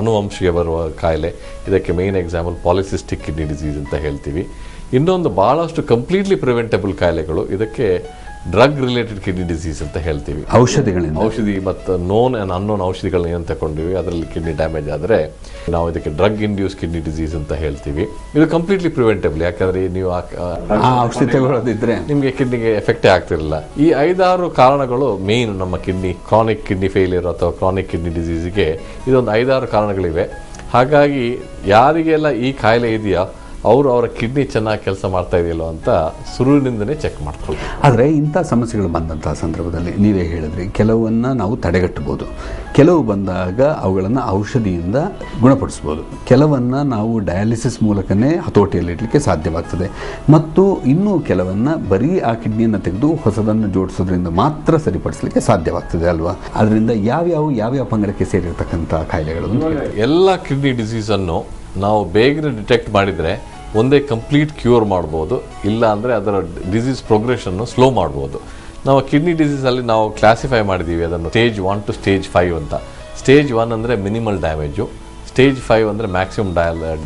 ಅನುವಂಶೀಯ ಬರುವ ಕಾಯಿಲೆ. ಇದಕ್ಕೆ main example polycystic kidney disease ಅಂತ ಹೇಳ್ತೀವಿ. ಇನ್ನೊಂದು ಭಾಳಷ್ಟು ಕಂಪ್ಲೀಟ್ಲಿ ಪ್ರಿವೆಂಟಬಲ್ ಕಾಯಿಲೆಗಳು, ಇದಕ್ಕೆ ಡ್ರಗ್ ರಿಲೇಟೆಡ್ ಕಿಡ್ನಿ ಡಿಸೀಸ್ ಅಂತ ಹೇಳ್ತೀವಿ. ಔಷಧಿ ಮತ್ತು ನೋನ್ ಆ್ಯಂಡ್ ಅನ್ನೋನ್ ಔಷಧಿಗಳನ್ನ ಏನು ತಗೊಂಡಿವಿ ಅದರಲ್ಲಿ ಕಿಡ್ನಿ ಡ್ಯಾಮೇಜ್ ಆದರೆ ನಾವು ಇದಕ್ಕೆ ಡ್ರಗ್ ಇಂಡ್ಯೂಸ್ ಕಿಡ್ನಿ ಡಿಸೀಸ್ ಅಂತ ಹೇಳ್ತೀವಿ. ಇದು ಕಂಪ್ಲೀಟ್ಲಿ ಪ್ರಿವೆಂಟಬಲ್, ಯಾಕಂದರೆ ನೀವು ಔಷಧಿ ತಗೊಳ್ಳೋದಿದ್ರೆ ನಿಮಗೆ ಕಿಡ್ನಿಗೆ ಎಫೆಕ್ಟೇ ಆಗ್ತಿರಲಿಲ್ಲ. ಈ 5-6 ಕಾರಣಗಳು ಮೇನ್ ನಮ್ಮ ಕ್ರಾನಿಕ್ ಕಿಡ್ನಿ ಫೇಲ್ಯೂರ್ ಅಥವಾ ಕ್ರಾನಿಕ್ ಕಿಡ್ನಿ ಡಿಸೀಸ್ಗೆ ಇದೊಂದು 5-6 ಕಾರಣಗಳಿವೆ. ಹಾಗಾಗಿ ಯಾರಿಗೆಲ್ಲ ಈ ಕಾಯಿಲೆ ಇದೆಯಾ ಅವರು ಅವರ ಕಿಡ್ನಿ ಚೆನ್ನಾಗಿ ಕೆಲಸ ಮಾಡ್ತಾ ಇದೆಯಲ್ಲೋ ಅಂತ ಶುರುವಿನಿಂದನೇ ಚೆಕ್ ಮಾಡ್ಕೊಳ್ಳಿ. ಆದರೆ ಇಂಥ ಸಮಸ್ಯೆಗಳು ಬಂದಂತಹ ಸಂದರ್ಭದಲ್ಲಿ ನೀವೇ ಹೇಳಿದ್ರಿ, ಕೆಲವನ್ನು ನಾವು ತಡೆಗಟ್ಟಬಹುದು, ಕೆಲವು ಬಂದಾಗ ಅವುಗಳನ್ನು ಔಷಧಿಯಿಂದ ಗುಣಪಡಿಸ್ಬೋದು, ಕೆಲವನ್ನು ನಾವು ಡಯಾಲಿಸಿಸ್ ಮೂಲಕನೇ ಹತೋಟಿಯಲ್ಲಿಡಲಿಕ್ಕೆ ಸಾಧ್ಯವಾಗ್ತದೆ, ಮತ್ತು ಇನ್ನೂ ಕೆಲವನ್ನು ಬರೀ ಆ ಕಿಡ್ನಿಯನ್ನು ತೆಗೆದು ಹೊಸದನ್ನು ಜೋಡಿಸೋದ್ರಿಂದ ಮಾತ್ರ ಸರಿಪಡಿಸಲಿಕ್ಕೆ ಸಾಧ್ಯವಾಗ್ತದೆ ಅಲ್ವಾ? ಅದರಿಂದ ಯಾವ್ಯಾವ ಪಂಗಡಕ್ಕೆ ಸೇರಿರ್ತಕ್ಕಂಥ ಕಾಯಿಲೆಗಳು? ಎಲ್ಲ ಕಿಡ್ನಿ ಡಿಸೀಸನ್ನು ನಾವು ಬೇಗನೆ ಡಿಟೆಕ್ಟ್ ಮಾಡಿದರೆ ಒಂದೇ ಕಂಪ್ಲೀಟ್ ಕ್ಯೂರ್ ಮಾಡ್ಬೋದು, ಇಲ್ಲ ಅಂದರೆ ಅದರ ಡಿಸೀಸ್ ಪ್ರೋಗ್ರೆಷನ್ನು ಸ್ಲೋ ಮಾಡ್ಬೋದು. ನಾವು ಕಿಡ್ನಿ ಡಿಸೀಸಲ್ಲಿ ನಾವು ಕ್ಲಾಸಿಫೈ ಮಾಡಿದ್ದೀವಿ ಅದನ್ನು ಸ್ಟೇಜ್ 1 to ಸ್ಟೇಜ್ 5 ಅಂತ. ಸ್ಟೇಜ್ 1 ಅಂದರೆ ಮಿನಿಮಲ್ ಡ್ಯಾಮೇಜು, ಸ್ಟೇಜ್ 5 ಅಂದರೆ ಮ್ಯಾಕ್ಸಿಮಮ್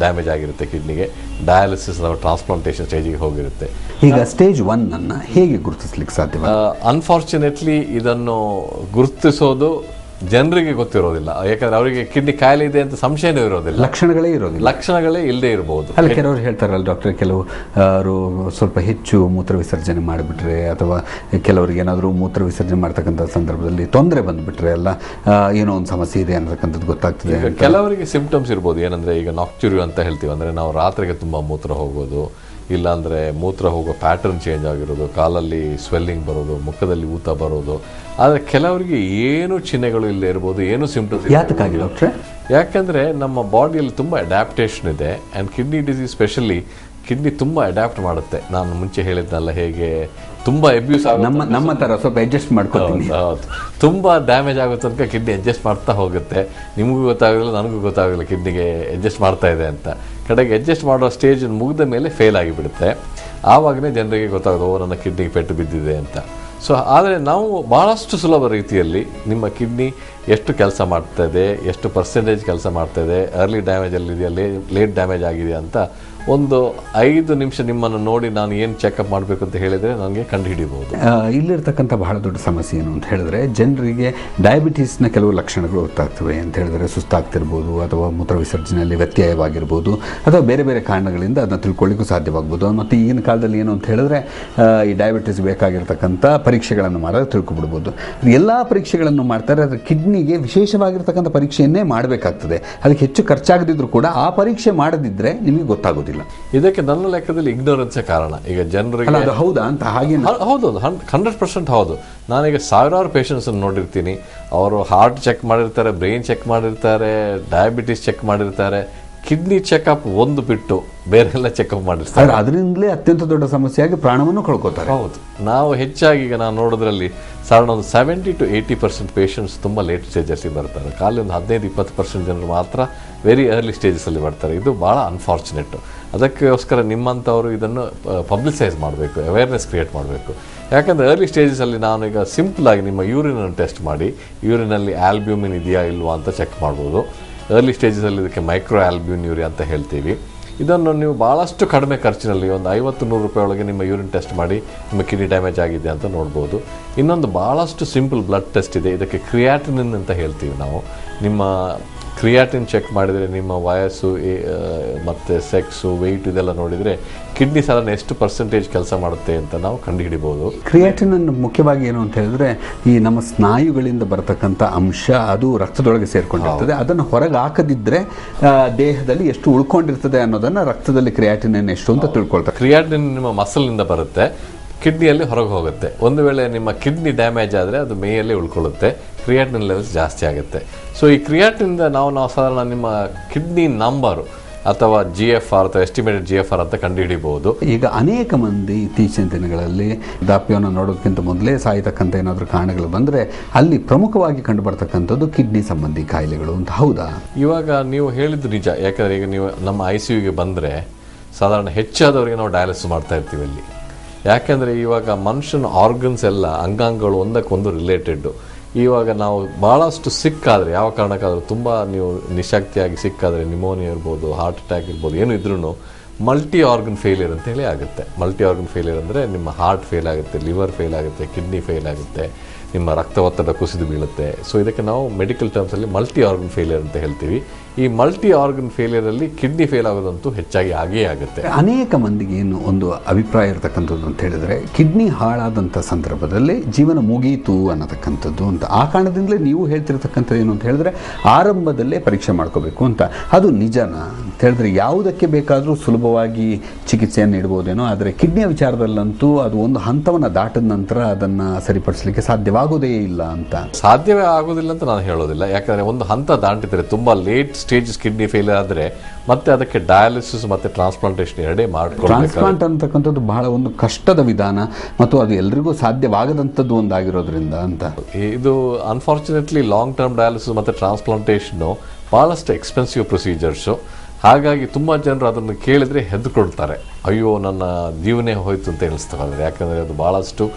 ಡ್ಯಾಮೇಜ್ ಆಗಿರುತ್ತೆ ಕಿಡ್ನಿಗೆ, ಡಯಾಲಿಸಿಸ್ ಅಥವಾ ಟ್ರಾನ್ಸ್ಪ್ಲಾಂಟೇಷನ್ ಸ್ಟೇಜಿಗೆ ಹೋಗಿರುತ್ತೆ. ಈಗ ಸ್ಟೇಜ್ 1 ಅನ್ನು ಹೇಗೆ ಗುರುತಿಸ್ಲಿಕ್ಕೆ ಸಾಧ್ಯ? ಅನ್ಫಾರ್ಚುನೇಟ್ಲಿ ಇದನ್ನು ಗುರುತಿಸೋದು ಜನರಿಗೆ ಗೊತ್ತಿರೋದಿಲ್ಲ, ಯಾಕಂದ್ರೆ ಅವರಿಗೆ ಕಿಡ್ನಿ ಕಾಯಿಲೆ ಇದೆ ಅಂತ ಸಂಶಯನೂ ಇರೋದಿಲ್ಲ, ಲಕ್ಷಣಗಳೇ ಇಲ್ಲದೆ ಇರಬಹುದು. ಅಲ್ಲಿ ಕೆಲವರು ಹೇಳ್ತಾರಲ್ಲ ಡಾಕ್ಟರ್, ಕೆಲವರು ಸ್ವಲ್ಪ ಹೆಚ್ಚು ಮೂತ್ರ ವಿಸರ್ಜನೆ ಮಾಡಿಬಿಟ್ರೆ ಅಥವಾ ಕೆಲವರಿಗೆ ಏನಾದರೂ ಮೂತ್ರ ವಿಸರ್ಜನೆ ಮಾಡ್ತಕ್ಕಂಥ ಸಂದರ್ಭದಲ್ಲಿ ತೊಂದರೆ ಬಂದುಬಿಟ್ರೆ ಎಲ್ಲ ಏನೋ ಒಂದು ಸಮಸ್ಯೆ ಇದೆ ಅನ್ನತಕ್ಕಂಥದ್ದು ಗೊತ್ತಾಗ್ತದೆ. ಕೆಲವರಿಗೆ ಸಿಂಪ್ಟಮ್ಸ್ ಇರ್ಬೋದು, ಏನಂದರೆ ಈಗ ನಾಕ್ಚುರಿ ಅಂತ ಹೇಳ್ತೀವಿ, ಅಂದರೆ ನಾವು ರಾತ್ರಿಗೆ ತುಂಬ ಮೂತ್ರ ಹೋಗೋದು, ಇಲ್ಲಾಂದರೆ ಮೂತ್ರ ಹೋಗೋ ಪ್ಯಾಟರ್ನ್ ಚೇಂಜ್ ಆಗಿರೋದು, ಕಾಲಲ್ಲಿ ಸ್ವೆಲ್ಲಿಂಗ್ ಬರೋದು, ಮುಖದಲ್ಲಿ ಊತ ಬರೋದು. ಆದರೆ ಕೆಲವರಿಗೆ ಏನು ಚಿಹ್ನೆಗಳು ಇಲ್ಲದೆ ಇರ್ಬೋದು, ಏನು ಸಿಂಪ್ಟಮ್ಸ್. ಯಾತಕ್ಕಾಗಿ ಡಾಕ್ಟ್ರೆ? ಯಾಕೆಂದರೆ ನಮ್ಮ ಬಾಡಿಯಲ್ಲಿ ತುಂಬ ಅಡ್ಯಾಪ್ಟೇಷನ್ ಇದೆ. And kidney disease specially kidney ತುಂಬ ಅಡ್ಯಾಪ್ಟ್ ಮಾಡುತ್ತೆ. ನಾನು ಮುಂಚೆ ಹೇಳಿದ್ನಲ್ಲ, ಹೇಗೆ ತುಂಬ ಅಬ್ಯೂಸ್ ನಮ್ಮ ಥರ ಸ್ವಲ್ಪ ಅಡ್ಜಸ್ಟ್ ಮಾಡ್ಕೊತೀನಿ. ಹೌದು, ತುಂಬ ಡ್ಯಾಮೇಜ್ ಆಗೋ ತನಕ ಕಿಡ್ನಿ ಅಡ್ಜಸ್ಟ್ ಮಾಡ್ತಾ ಹೋಗುತ್ತೆ. ನಿಮಗೂ ಗೊತ್ತಾಗೋದಿಲ್ಲ, ನನಗೂ ಗೊತ್ತಾಗೋದಿಲ್ಲ ಕಿಡ್ನಿಗೆ ಅಡ್ಜಸ್ಟ್ ಮಾಡ್ತಾ ಇದೆ ಅಂತ. ಕಡೆಗೆ ಅಡ್ಜಸ್ಟ್ ಮಾಡೋ ಸ್ಟೇಜ್ ಮುಗಿದ ಮೇಲೆ ಫೇಲ್ ಆಗಿಬಿಡುತ್ತೆ. ಆವಾಗಲೇ ಜನರಿಗೆ ಗೊತ್ತಾಗೋದು, ಓ ನನ್ನ ಕಿಡ್ನಿಗೆ ಪೆಟ್ಟು ಬಿದ್ದಿದೆ ಅಂತ. ಸೊ ಆದರೆ ನಾವು ಭಾಳಷ್ಟು ಸುಲಭ ರೀತಿಯಲ್ಲಿ ನಿಮ್ಮ ಕಿಡ್ನಿ ಎಷ್ಟು ಕೆಲಸ ಮಾಡ್ತಾಯಿದೆ, ಎಷ್ಟು ಪರ್ಸೆಂಟೇಜ್ ಕೆಲಸ ಮಾಡ್ತಾಯಿದೆ, ಅರ್ಲಿ ಡ್ಯಾಮೇಜಲ್ಲಿದೆಯಾ, ಲೇಟ್ ಡ್ಯಾಮೇಜ್ ಆಗಿದೆಯಾ ಅಂತ ಒಂದು 5 ನಿಮಿಷ ನಿಮ್ಮನ್ನು ನೋಡಿ ನಾನು ಏನು ಚೆಕಪ್ ಮಾಡಬೇಕು ಅಂತ ಹೇಳಿದರೆ ನನಗೆ ಕಂಡುಹಿಡಿಬೋದು. ಇಲ್ಲಿರ್ತಕ್ಕಂಥ ಬಹಳ ದೊಡ್ಡ ಸಮಸ್ಯೆ ಏನು ಅಂತ ಹೇಳಿದ್ರೆ, ಜನರಿಗೆ ಡಯಾಬಿಟೀಸ್ನ ಕೆಲವು ಲಕ್ಷಣಗಳು ಗೊತ್ತಾಗ್ತವೆ ಅಂತ ಹೇಳಿದ್ರೆ, ಸುಸ್ತಾಗ್ತಿರ್ಬೋದು, ಅಥವಾ ಮೂತ್ರ ವಿಸರ್ಜನೆಯಲ್ಲಿ ವ್ಯತ್ಯಯವಾಗಿರ್ಬೋದು, ಅಥವಾ ಬೇರೆ ಬೇರೆ ಕಾರಣಗಳಿಂದ ಅದನ್ನ ತಿಳ್ಕೊಳ್ಳಿಕ್ಕೂ ಸಾಧ್ಯವಾಗ್ಬೋದು. ಮತ್ತು ಈಗಿನ ಕಾಲದಲ್ಲಿ ಏನು ಅಂತ ಹೇಳಿದ್ರೆ, ಈ ಡಯಾಬಿಟೀಸ್ ಬೇಕಾಗಿರ್ತಕ್ಕಂಥ ಪರೀಕ್ಷೆಗಳನ್ನು ಮಾಡೋದು ತಿಳ್ಕೊಬಿಡ್ಬೋದು. ಎಲ್ಲ ಪರೀಕ್ಷೆಗಳನ್ನು ಮಾಡ್ತಾರೆ, ಆದರೆ ಕಿಡ್ನಿಗೆ ವಿಶೇಷವಾಗಿರ್ತಕ್ಕಂಥ ಪರೀಕ್ಷೆಯನ್ನೇ ಮಾಡಬೇಕಾಗ್ತದೆ. ಅದಕ್ಕೆ ಹೆಚ್ಚು ಖರ್ಚಾಗದಿದ್ರೂ ಕೂಡ ಆ ಪರೀಕ್ಷೆ ಮಾಡದಿದ್ದರೆ ನಿಮಗೆ ಗೊತ್ತಾಗೋದಿಲ್ಲ. ಇದಕ್ಕೆ ನನ್ನ ಲೆಕ್ಕದಲ್ಲಿ ಇಗ್ನೋರೆನ್ಸೇ ಕಾರಣ. ಈಗ ಜನರಿಗೆ ಅದು ಹೌದಾ ಅಂತ? ಹಾಗೆ ಹೌದು, 100% ಹೌದು. ನಾನೀಗ ಸಾವಿರಾರು ಪೇಷಂಟ್ಸ್ ನೋಡಿರ್ತೀನಿ. ಅವರು ಹಾರ್ಟ್ ಚೆಕ್ ಮಾಡಿರ್ತಾರೆ, ಬ್ರೈನ್ ಚೆಕ್ ಮಾಡಿರ್ತಾರೆ, ಡಯಾಬಿಟಿಸ್ ಚೆಕ್ ಮಾಡಿರ್ತಾರೆ, ಕಿಡ್ನಿ ಚೆಕಪ್ ಒಂದು ಬಿಟ್ಟು ಬೇರೆಲ್ಲ ಚೆಕಪ್ ಮಾಡಿರ್ತಾರೆ. ಅದರಿಂದಲೇ ಅತ್ಯಂತ ದೊಡ್ಡ ಸಮಸ್ಯೆಯಾಗಿ ಪ್ರಾಣವನ್ನು ಕಳ್ಕೊತಾರೆ. ಹೌದು, ನಾವು ಹೆಚ್ಚಾಗಿ ಈಗ ನಾನು ನೋಡೋದ್ರಲ್ಲಿ ಸಾಧಾರಣ ಒಂದು 70 to 80% ಪೇಷಂಟ್ಸ್ ತುಂಬ ಲೇಟ್ ಸ್ಟೇಜಸ್ಸಿಗೆ ಬರ್ತಾರೆ. ಖಾಲಿ ಒಂದು 15-20% ಜನರು ಮಾತ್ರ ವೆರಿ ಅರ್ಲಿ ಸ್ಟೇಜಸಲ್ಲಿ ಬರ್ತಾರೆ. ಇದು ಭಾಳ ಅನ್ಫಾರ್ಚುನೇಟು. ಅದಕ್ಕೋಸ್ಕರ ನಿಮ್ಮಂಥವರು ಇದನ್ನು ಪಬ್ಲಿಸೈಸ್ ಮಾಡಬೇಕು, ಅವೇರ್ನೆಸ್ ಕ್ರಿಯೇಟ್ ಮಾಡಬೇಕು. ಯಾಕಂದರೆ ಅರ್ಲಿ ಸ್ಟೇಜಸಲ್ಲಿ ನಾನು ಈಗ ಸಿಂಪಲಾಗಿ ನಿಮ್ಮ ಯೂರಿನನ್ನು ಟೆಸ್ಟ್ ಮಾಡಿ ಯೂರಿನಲ್ಲಿ ಆಲ್ಬ್ಯೂಮಿನ್ ಇದೆಯಾ ಇಲ್ವಾ ಅಂತ ಚೆಕ್ ಮಾಡ್ಬೋದು. ಅರ್ಲಿ ಸ್ಟೇಜಸಲ್ಲಿ ಇದಕ್ಕೆ ಮೈಕ್ರೋ ಆಲ್ಬ್ಯೂನ್ಯೂರಿಯಾ ಅಂತ ಹೇಳ್ತೀವಿ. ಇದನ್ನು ನೀವು ಭಾಳಷ್ಟು ಕಡಿಮೆ ಖರ್ಚಿನಲ್ಲಿ ಒಂದು 50-100 ರೂಪಾಯಿ ಒಳಗೆ ನಿಮ್ಮ ಯೂರಿನ್ ಟೆಸ್ಟ್ ಮಾಡಿ ನಿಮ್ಮ ಕಿಡ್ನಿ ಡ್ಯಾಮೇಜ್ ಆಗಿದೆ ಅಂತ ನೋಡ್ಬೋದು. ಇನ್ನೊಂದು ಭಾಳಷ್ಟು ಸಿಂಪಲ್ ಬ್ಲಡ್ ಟೆಸ್ಟ್ ಇದೆ, ಇದಕ್ಕೆ ಕ್ರಿಯಾಟಿನಿನ್ ಅಂತ ಹೇಳ್ತೀವಿ ನಾವು. ನಿಮ್ಮ ಕ್ರಿಯಾಟಿನ್ ಚೆಕ್ ಮಾಡಿದರೆ ನಿಮ್ಮ ವಯಸ್ಸು ಮತ್ತು ಸೆಕ್ಸು, ವೆಯ್ಟ್ ಇದೆಲ್ಲ ನೋಡಿದರೆ ಕಿಡ್ನಿ ಸಾಧಾರಣ ಎಷ್ಟು ಪರ್ಸೆಂಟೇಜ್ ಕೆಲಸ ಮಾಡುತ್ತೆ ಅಂತ ನಾವು ಕಂಡುಹಿಡಿಬೋದು. ಕ್ರಿಯಾಟಿನ್ ಮುಖ್ಯವಾಗಿ ಏನು ಅಂತ ಹೇಳಿದ್ರೆ, ಈ ನಮ್ಮ ಸ್ನಾಯುಗಳಿಂದ ಬರತಕ್ಕಂಥ ಅಂಶ ಅದು ರಕ್ತದೊಳಗೆ ಸೇರ್ಕೊಂಡಿರ್ತದೆ. ಅದನ್ನು ಹೊರಗೆ ಹಾಕದಿದ್ದರೆ ದೇಹದಲ್ಲಿ ಎಷ್ಟು ಉಳ್ಕೊಂಡಿರ್ತದೆ ಅನ್ನೋದನ್ನು ರಕ್ತದಲ್ಲಿ ಕ್ರಿಯಾಟಿನ್ ಎಷ್ಟು ಅಂತ ತಿಳ್ಕೊಳ್ತಾರೆ. ಕ್ರಿಯಾಟಿನ್ ನಿಮ್ಮ ಮಸಲ್ನಿಂದ ಬರುತ್ತೆ, ಕಿಡ್ನಿಯಲ್ಲಿ ಹೊರಗೆ ಹೋಗುತ್ತೆ. ಒಂದು ವೇಳೆ ನಿಮ್ಮ ಕಿಡ್ನಿ ಡ್ಯಾಮೇಜ್ ಆದರೆ ಅದು ಮೇಯಲ್ಲಿ ಉಳ್ಕೊಳ್ಳುತ್ತೆ, ಕ್ರಿಯಾಟಿನ್ ಲೆವೆಲ್ಸ್ ಜಾಸ್ತಿ ಆಗುತ್ತೆ. ಸೊ ಈ ಕ್ರಿಯಾಟಿನಿಂದ ನಾವು ಸಾಧಾರಣ ನಿಮ್ಮ ಕಿಡ್ನಿ ನಂಬರು ಅಥವಾ GFR ಅಥವಾ ಎಸ್ಟಿಮೇಟೆಡ್ GFR ಅಂತ ಕಂಡುಹಿಡಿಬಹುದು. ಈಗ ಅನೇಕ ಮಂದಿ ಇತ್ತೀಚಿನ ದಿನಗಳಲ್ಲಿ ವೃದ್ಧಾಪ್ಯವನ್ನು ನೋಡೋದಕ್ಕಿಂತ ಮೊದಲೇ ಸಾಯ್ತಕ್ಕಂಥ ಏನಾದರೂ ಕಾರಣಗಳು ಬಂದರೆ ಅಲ್ಲಿ ಪ್ರಮುಖವಾಗಿ ಕಂಡು ಬರ್ತಕ್ಕಂಥದ್ದು ಕಿಡ್ನಿ ಸಂಬಂಧಿ ಕಾಯಿಲೆಗಳು ಅಂತ. ಹೌದಾ? ಇವಾಗ ನೀವು ಹೇಳಿದ್ದು ನಿಜ. ಯಾಕಂದರೆ ಈಗ ನೀವು ನಮ್ಮ ICUಗೆ ಬಂದರೆ ಸಾಧಾರಣ ಹೆಚ್ಚಾದವರಿಗೆ ನಾವು ಡಯಾಲಿಸಿಸ್ ಮಾಡ್ತಾ ಇರ್ತೀವಿ ಅಲ್ಲಿ. ಯಾಕೆಂದರೆ ಇವಾಗ ಮನುಷ್ಯನ ಆರ್ಗನ್ಸ್ ಎಲ್ಲ ಅಂಗಾಂಗಗಳು ಒಂದಕ್ಕೊಂದು ರಿಲೇಟೆಡ್ಡು. ಇವಾಗ ನಾವು ಭಾಳಷ್ಟು ಸಿಕ್ಕಾದರೆ, ಯಾವ ಕಾರಣಕ್ಕಾದರೂ ತುಂಬ ನೀವು ನಿಶಕ್ತಿಯಾಗಿ ಸಿಕ್ಕಾದರೆ, ನಿಮೋನಿಯಾ ಇರ್ಬೋದು, ಹಾರ್ಟ್ ಅಟ್ಯಾಕ್ ಇರ್ಬೋದು, ಏನು ಇದ್ರೂ ಮಲ್ಟಿ ಆರ್ಗನ್ ಫೇಲಿಯರ್ ಅಂತ ಹೇಳಿ ಆಗುತ್ತೆ. ಮಲ್ಟಿ ಆರ್ಗನ್ ಫೇಲಿಯರ್ ಅಂದರೆ ನಿಮ್ಮ ಹಾರ್ಟ್ ಫೇಲ್ ಆಗುತ್ತೆ, ಲಿವರ್ ಫೇಲ್ ಆಗುತ್ತೆ, ಕಿಡ್ನಿ ಫೇಲ್ ಆಗುತ್ತೆ, ನಿಮ್ಮ ರಕ್ತ ಒತ್ತಡ ಕುಸಿದು ಬೀಳುತ್ತೆ. ಸೊ ಇದಕ್ಕೆ ನಾವು ಮೆಡಿಕಲ್ ಟರ್ಮ್ಸಲ್ಲಿ ಮಲ್ಟಿ ಆರ್ಗನ್ ಫೇಲಿಯರ್ ಅಂತ ಹೇಳ್ತೀವಿ. ಈ ಮಲ್ಟಿ ಆರ್ಗನ್ ಫೇಲಿಯರಲ್ಲಿ ಕಿಡ್ನಿ ಫೇಲ್ ಆಗೋದಂತೂ ಹೆಚ್ಚಾಗಿ ಆಗೇ ಆಗುತ್ತೆ. ಅನೇಕ ಮಂದಿಗೆ ಏನು ಒಂದು ಅಭಿಪ್ರಾಯ ಇರತಕ್ಕಂಥದ್ದು ಅಂತ ಹೇಳಿದ್ರೆ, ಕಿಡ್ನಿ ಹಾಳಾದಂಥ ಸಂದರ್ಭದಲ್ಲಿ ಜೀವನ ಮುಗೀತು ಅನ್ನತಕ್ಕಂಥದ್ದು ಅಂತ. ಆ ಕಾರಣದಿಂದಲೇ ನೀವು ಹೇಳ್ತಿರ್ತಕ್ಕಂಥದ್ದು ಏನು ಅಂತ ಹೇಳಿದ್ರೆ, ಆರಂಭದಲ್ಲೇ ಪರೀಕ್ಷೆ ಮಾಡ್ಕೋಬೇಕು ಅಂತ. ಅದು ನಿಜನಾ ಅಂತ ಹೇಳಿದ್ರೆ, ಯಾವುದಕ್ಕೆ ಬೇಕಾದರೂ ಸುಲಭವಾಗಿ ಚಿಕಿತ್ಸೆಯನ್ನು ನೀಡ್ಬೋದೇನೋ, ಆದರೆ ಕಿಡ್ನಿಯ ವಿಚಾರದಲ್ಲಂತೂ ಅದು ಒಂದು ಹಂತವನ್ನು ದಾಟಿದ ನಂತರ ಅದನ್ನು ಸರಿಪಡಿಸಲಿಕ್ಕೆ ಸಾಧ್ಯವಾಗೋದೇ ಇಲ್ಲ ಅಂತ. ಸಾಧ್ಯವೇ ಆಗೋದಿಲ್ಲ ಅಂತ ನಾನು ಹೇಳೋದಿಲ್ಲ. ಯಾಕಂದರೆ ಒಂದು ಹಂತ ದಾಟಿದರೆ, ತುಂಬ ಲೇಟ್ ಸ್ಟೇಜಸ್ ಕಿಡ್ನಿ ಫೇಲಿಯರ್ ಆದರೆ ಮತ್ತೆ ಅದಕ್ಕೆ ಡಯಾಲಿಸಿಸ್ ಮತ್ತು ಟ್ರಾನ್ಸ್ಪ್ಲಾಂಟೇಷನ್ ಎರಡೇ ಮಾಡ್ಕೊಳ್ಳಬೇಕು. ಟ್ರಾನ್ಸ್ಪ್ಲಾಂಟ್ ಅಂತಕ್ಕಂಥದ್ದು ಬಹಳ ಒಂದು ಕಷ್ಟದ ವಿಧಾನ ಮತ್ತು ಅದು ಎಲ್ರಿಗೂ ಸಾಧ್ಯವಾಗದಂಥದ್ದು ಒಂದಾಗಿರೋದ್ರಿಂದ ಅಂತ. ಇದು ಅನ್ಫಾರ್ಚುನೇಟ್ಲಿ ಲಾಂಗ್ ಟರ್ಮ್ ಡಯಾಲಿಸಿಸ್ ಮತ್ತು ಟ್ರಾನ್ಸ್ಪ್ಲಾಂಟೇಷನ್ನು ಭಾಳಷ್ಟು ಎಕ್ಸ್ಪೆನ್ಸಿವ್ ಪ್ರೊಸೀಜರ್ಸು. ಹಾಗಾಗಿ ತುಂಬ ಜನರು ಅದನ್ನು ಕೇಳಿದರೆ ಹೆದರ್ಕೊಳ್ತಾರೆ, ಅಯ್ಯೋ ನನ್ನ ಜೀವನೇ ಹೋಯ್ತು ಅಂತ ಎಣಿಸ್ತಾರೆ. ಯಾಕಂದರೆ ಅದು ಭಾಳಷ್ಟು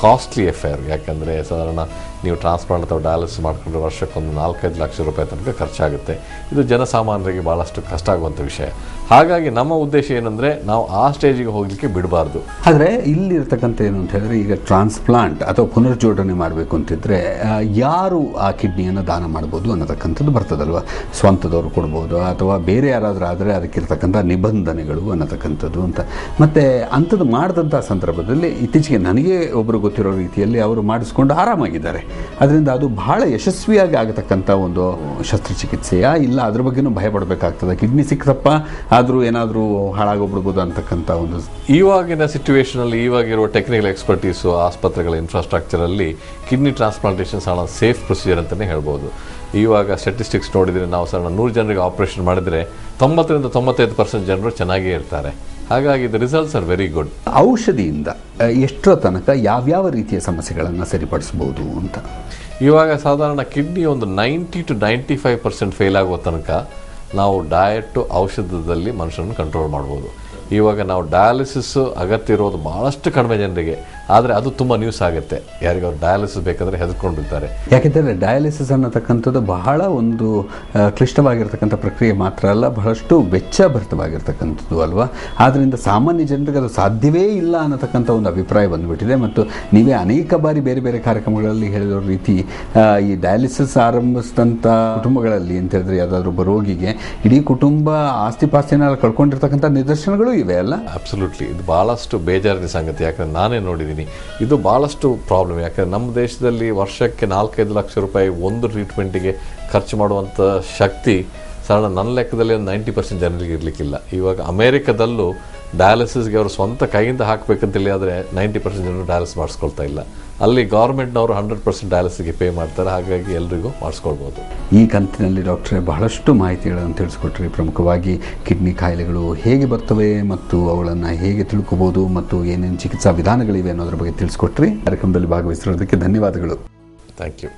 ಕಾಸ್ಟ್ಲಿ ಅಫೇರ್. ಯಾಕಂದರೆ ಸಾಧಾರಣ ನೀವು ಟ್ರಾನ್ಸ್ಪ್ಲಾಂಟ್ ಅಥವಾ ಡಯಾಲಿಸಿಸ್ ಮಾಡಿಕೊಂಡ್ರೆ ವರ್ಷಕ್ಕೊಂದು 4-5 ಲಕ್ಷ ರೂಪಾಯಿ ತನಕ ಖರ್ಚಾಗುತ್ತೆ. ಇದು ಜನಸಾಮಾನ್ಯರಿಗೆ ಭಾಳಷ್ಟು ಕಷ್ಟ ಆಗುವಂಥ ವಿಷಯ. ಹಾಗಾಗಿ ನಮ್ಮ ಉದ್ದೇಶ ಏನಂದರೆ, ನಾವು ಆ ಸ್ಟೇಜಿಗೆ ಹೋಗಲಿಕ್ಕೆ ಬಿಡಬಾರ್ದು. ಆದರೆ ಇಲ್ಲಿರ್ತಕ್ಕಂಥ ಏನು ಅಂತ ಹೇಳಿದ್ರೆ, ಈಗ ಟ್ರಾನ್ಸ್ಪ್ಲಾಂಟ್ ಅಥವಾ ಪುನರ್ಜೋಡಣೆ ಮಾಡಬೇಕು ಅಂತಿದ್ರೆ ಯಾರು ಆ ಕಿಡ್ನಿಯನ್ನು ದಾನ ಮಾಡ್ಬೋದು ಅನ್ನತಕ್ಕಂಥದ್ದು ಬರ್ತದಲ್ವ. ಸ್ವಂತದವರು ಕೊಡ್ಬೋದು ಅಥವಾ ಬೇರೆ ಯಾರಾದರೂ ಆದರೆ ಅದಕ್ಕಿರ್ತಕ್ಕಂಥ ನಿಬಂಧನೆಗಳು ಅನ್ನತಕ್ಕಂಥದ್ದು ಅಂತ. ಮತ್ತು ಅಂಥದ್ದು ಮಾಡಿದಂಥ ಸಂದರ್ಭದಲ್ಲಿ ಇತ್ತೀಚೆಗೆ ನನಗೆ ಒಬ್ಬರು ಗೊತ್ತಿರೋ ರೀತಿಯಲ್ಲಿ ಅವರು ಮಾಡಿಸ್ಕೊಂಡು ಆರಾಮಾಗಿದ್ದಾರೆ. ಅದರಿಂದ ಅದು ಬಹಳ ಯಶಸ್ವಿಯಾಗಿ ಆಗತಕ್ಕಂಥ ಒಂದು ಶಸ್ತ್ರಚಿಕಿತ್ಸೆಯ, ಇಲ್ಲ ಅದ್ರ ಬಗ್ಗೆನೂ ಭಯ ಪಡಬೇಕಾಗ್ತದೆ, ಕಿಡ್ನಿ ಸಿಕ್ತಪ್ಪ ಆದರೂ ಏನಾದರೂ ಹಾಳಾಗೋಗ್ಬಿಡ್ಬೋದು ಅಂತಕ್ಕಂಥ ಒಂದು ಇವಾಗಿನ ಸಿಚುವೇಷನಲ್ಲಿ ಇವಾಗಿರುವ ಟೆಕ್ನಿಕಲ್ ಎಕ್ಸ್ಪರ್ಟೀಸು ಆಸ್ಪತ್ರೆಗಳ ಇನ್ಫ್ರಾಸ್ಟ್ರಕ್ಚರಲ್ಲಿ ಕಿಡ್ನಿ ಟ್ರಾನ್ಸ್ಪ್ಲಾಂಟೇಷನ್ ಸಹ ಸೇಫ್ ಪ್ರೊಸೀಜರ್ ಅಂತಲೇ ಹೇಳ್ಬೋದು. ಇವಾಗ ಸ್ಟ್ಯಾಟಿಸ್ಟಿಕ್ಸ್ ನೋಡಿದರೆ ನಾವು ಸಹ 100 ಜನರಿಗೆ ಆಪರೇಷನ್ ಮಾಡಿದರೆ 90-95% ಜನರು ಚೆನ್ನಾಗೇ ಇರ್ತಾರೆ. ಹಾಗಾಗಿ the results are very good. ಔಷಧಿಯಿಂದ ಎಷ್ಟರ ತನಕ ಯಾವ್ಯಾವ ರೀತಿಯ ಸಮಸ್ಯೆಗಳನ್ನು ಸರಿಪಡಿಸ್ಬೋದು ಅಂತ? ಇವಾಗ ಸಾಧಾರಣ ಕಿಡ್ನಿ ಒಂದು 90-95% ಫೇಲ್ ಆಗೋ ತನಕ ನಾವು ಡಯಟು ಔಷಧದಲ್ಲಿ ಮನುಷ್ಯನನ್ನು ಕಂಟ್ರೋಲ್ ಮಾಡ್ಬೋದು. ಇವಾಗ ನಾವು ಡಯಾಲಿಸಿಸ್ ಅಗತ್ಯ ಇರೋದು ಭಾಳಷ್ಟು ಕಡಿಮೆ ಜನರಿಗೆ, ಆದರೆ ಅದು ತುಂಬ ನ್ಯೂಸ್ ಆಗುತ್ತೆ. ಯಾರಿಗಾದ್ರು ಡಯಾಲಿಸಿಸ್ ಬೇಕಂದರೆ ಹೆದರ್ಕೊಂಡಿರ್ತಾರೆ. ಯಾಕೆಂದರೆ ಡಯಾಲಿಸಿಸ್ ಅನ್ನತಕ್ಕಂಥದ್ದು ಬಹಳ ಒಂದು ಕ್ಲಿಷ್ಟವಾಗಿರ್ತಕ್ಕಂಥ ಪ್ರಕ್ರಿಯೆ ಮಾತ್ರ ಅಲ್ಲ, ಬಹಳಷ್ಟು ವೆಚ್ಚಭರಿತವಾಗಿರ್ತಕ್ಕಂಥದ್ದು ಅಲ್ವಾ. ಆದ್ದರಿಂದ ಸಾಮಾನ್ಯ ಜನರಿಗೆ ಅದು ಸಾಧ್ಯವೇ ಇಲ್ಲ ಅನ್ನತಕ್ಕಂಥ ಒಂದು ಅಭಿಪ್ರಾಯ ಬಂದುಬಿಟ್ಟಿದೆ. ಮತ್ತು ನೀವೇ ಅನೇಕ ಬಾರಿ ಬೇರೆ ಬೇರೆ ಕಾರ್ಯಕ್ರಮಗಳಲ್ಲಿ ಹೇಳಿರೋ ರೀತಿ ಈ ಡಯಾಲಿಸಿಸ್ ಆರಂಭಿಸಿದಂಥ ಕುಟುಂಬಗಳಲ್ಲಿ ಅಂತ ಹೇಳಿದ್ರೆ ಯಾವುದಾದ್ರೂ ಒಬ್ಬ ರೋಗಿಗೆ ಇಡೀ ಕುಟುಂಬ ಆಸ್ತಿ ಪಾಸ್ತಿನೆಲ್ಲ ಕಳ್ಕೊಂಡಿರ್ತಕ್ಕಂಥ ನಿದರ್ಶನಗಳು ಇವೆ ಅಲ್ಲ. ಅಬ್ಸಲ್ಯೂಟ್ಲಿ, ಇದು ಭಾಳಷ್ಟು ಬೇಜಾರಿನ ಸಂಗತಿ. ಯಾಕಂದರೆ ನಾನೇ ನೋಡಿದ್ದೀನಿ, ಇದು ಭಾಳಷ್ಟು ಪ್ರಾಬ್ಲಮ್. ಯಾಕಂದರೆ ನಮ್ಮ ದೇಶದಲ್ಲಿ ವರ್ಷಕ್ಕೆ 4-5 ಲಕ್ಷ ರೂಪಾಯಿ ಒಂದು ಟ್ರೀಟ್ಮೆಂಟಿಗೆ ಖರ್ಚು ಮಾಡುವಂಥ ಶಕ್ತಿ ಸಾಧಾರಣ ನನ್ನ ಲೆಕ್ಕದಲ್ಲಿ ಒಂದು 90% ಜನರಿಗೆ ಇರಲಿಕ್ಕಿಲ್ಲ. ಇವಾಗ ಅಮೇರಿಕದಲ್ಲೂ ಡಯಾಲಿಸಿಸ್ಗೆ ಅವರು ಸ್ವಂತ ಕೈಯಿಂದ ಹಾಕಬೇಕಂತೇಳಿ, ಆದರೆ 90% ಜನರು ಡಯಾಲಿಸಿಸ್ ಮಾಡಿಸ್ಕೊಳ್ತಾ ಇಲ್ಲ. ಅಲ್ಲಿ ಗೌರ್ಮೆಂಟ್ನವರು 100% ಡಯಾಲಿಸಿಸ್ಗೆ ಪೇ ಮಾಡ್ತಾರೆ. ಹಾಗಾಗಿ ಎಲ್ರಿಗೂ ಮಾಡಿಸ್ಕೊಳ್ಬೋದು. ಈ ಕಂತಿನಲ್ಲಿ ಡಾಕ್ಟ್ರೇ ಬಹಳಷ್ಟು ಮಾಹಿತಿಗಳನ್ನು ತಿಳಿಸ್ಕೊಟ್ರಿ. ಪ್ರಮುಖವಾಗಿ ಕಿಡ್ನಿ ಕಾಯಿಲೆಗಳು ಹೇಗೆ ಬರ್ತವೆ ಮತ್ತು ಅವುಗಳನ್ನು ಹೇಗೆ ತಿಳ್ಕೊಬೋದು ಮತ್ತು ಏನೇನು ಚಿಕಿತ್ಸಾ ವಿಧಾನಗಳಿವೆ ಅನ್ನೋದ್ರ ಬಗ್ಗೆ ತಿಳಿಸ್ಕೊಟ್ರಿ. ಕಾರ್ಯಕ್ರಮದಲ್ಲಿ ಭಾಗವಹಿಸಿರೋದಕ್ಕೆ ಧನ್ಯವಾದಗಳು. Thank you.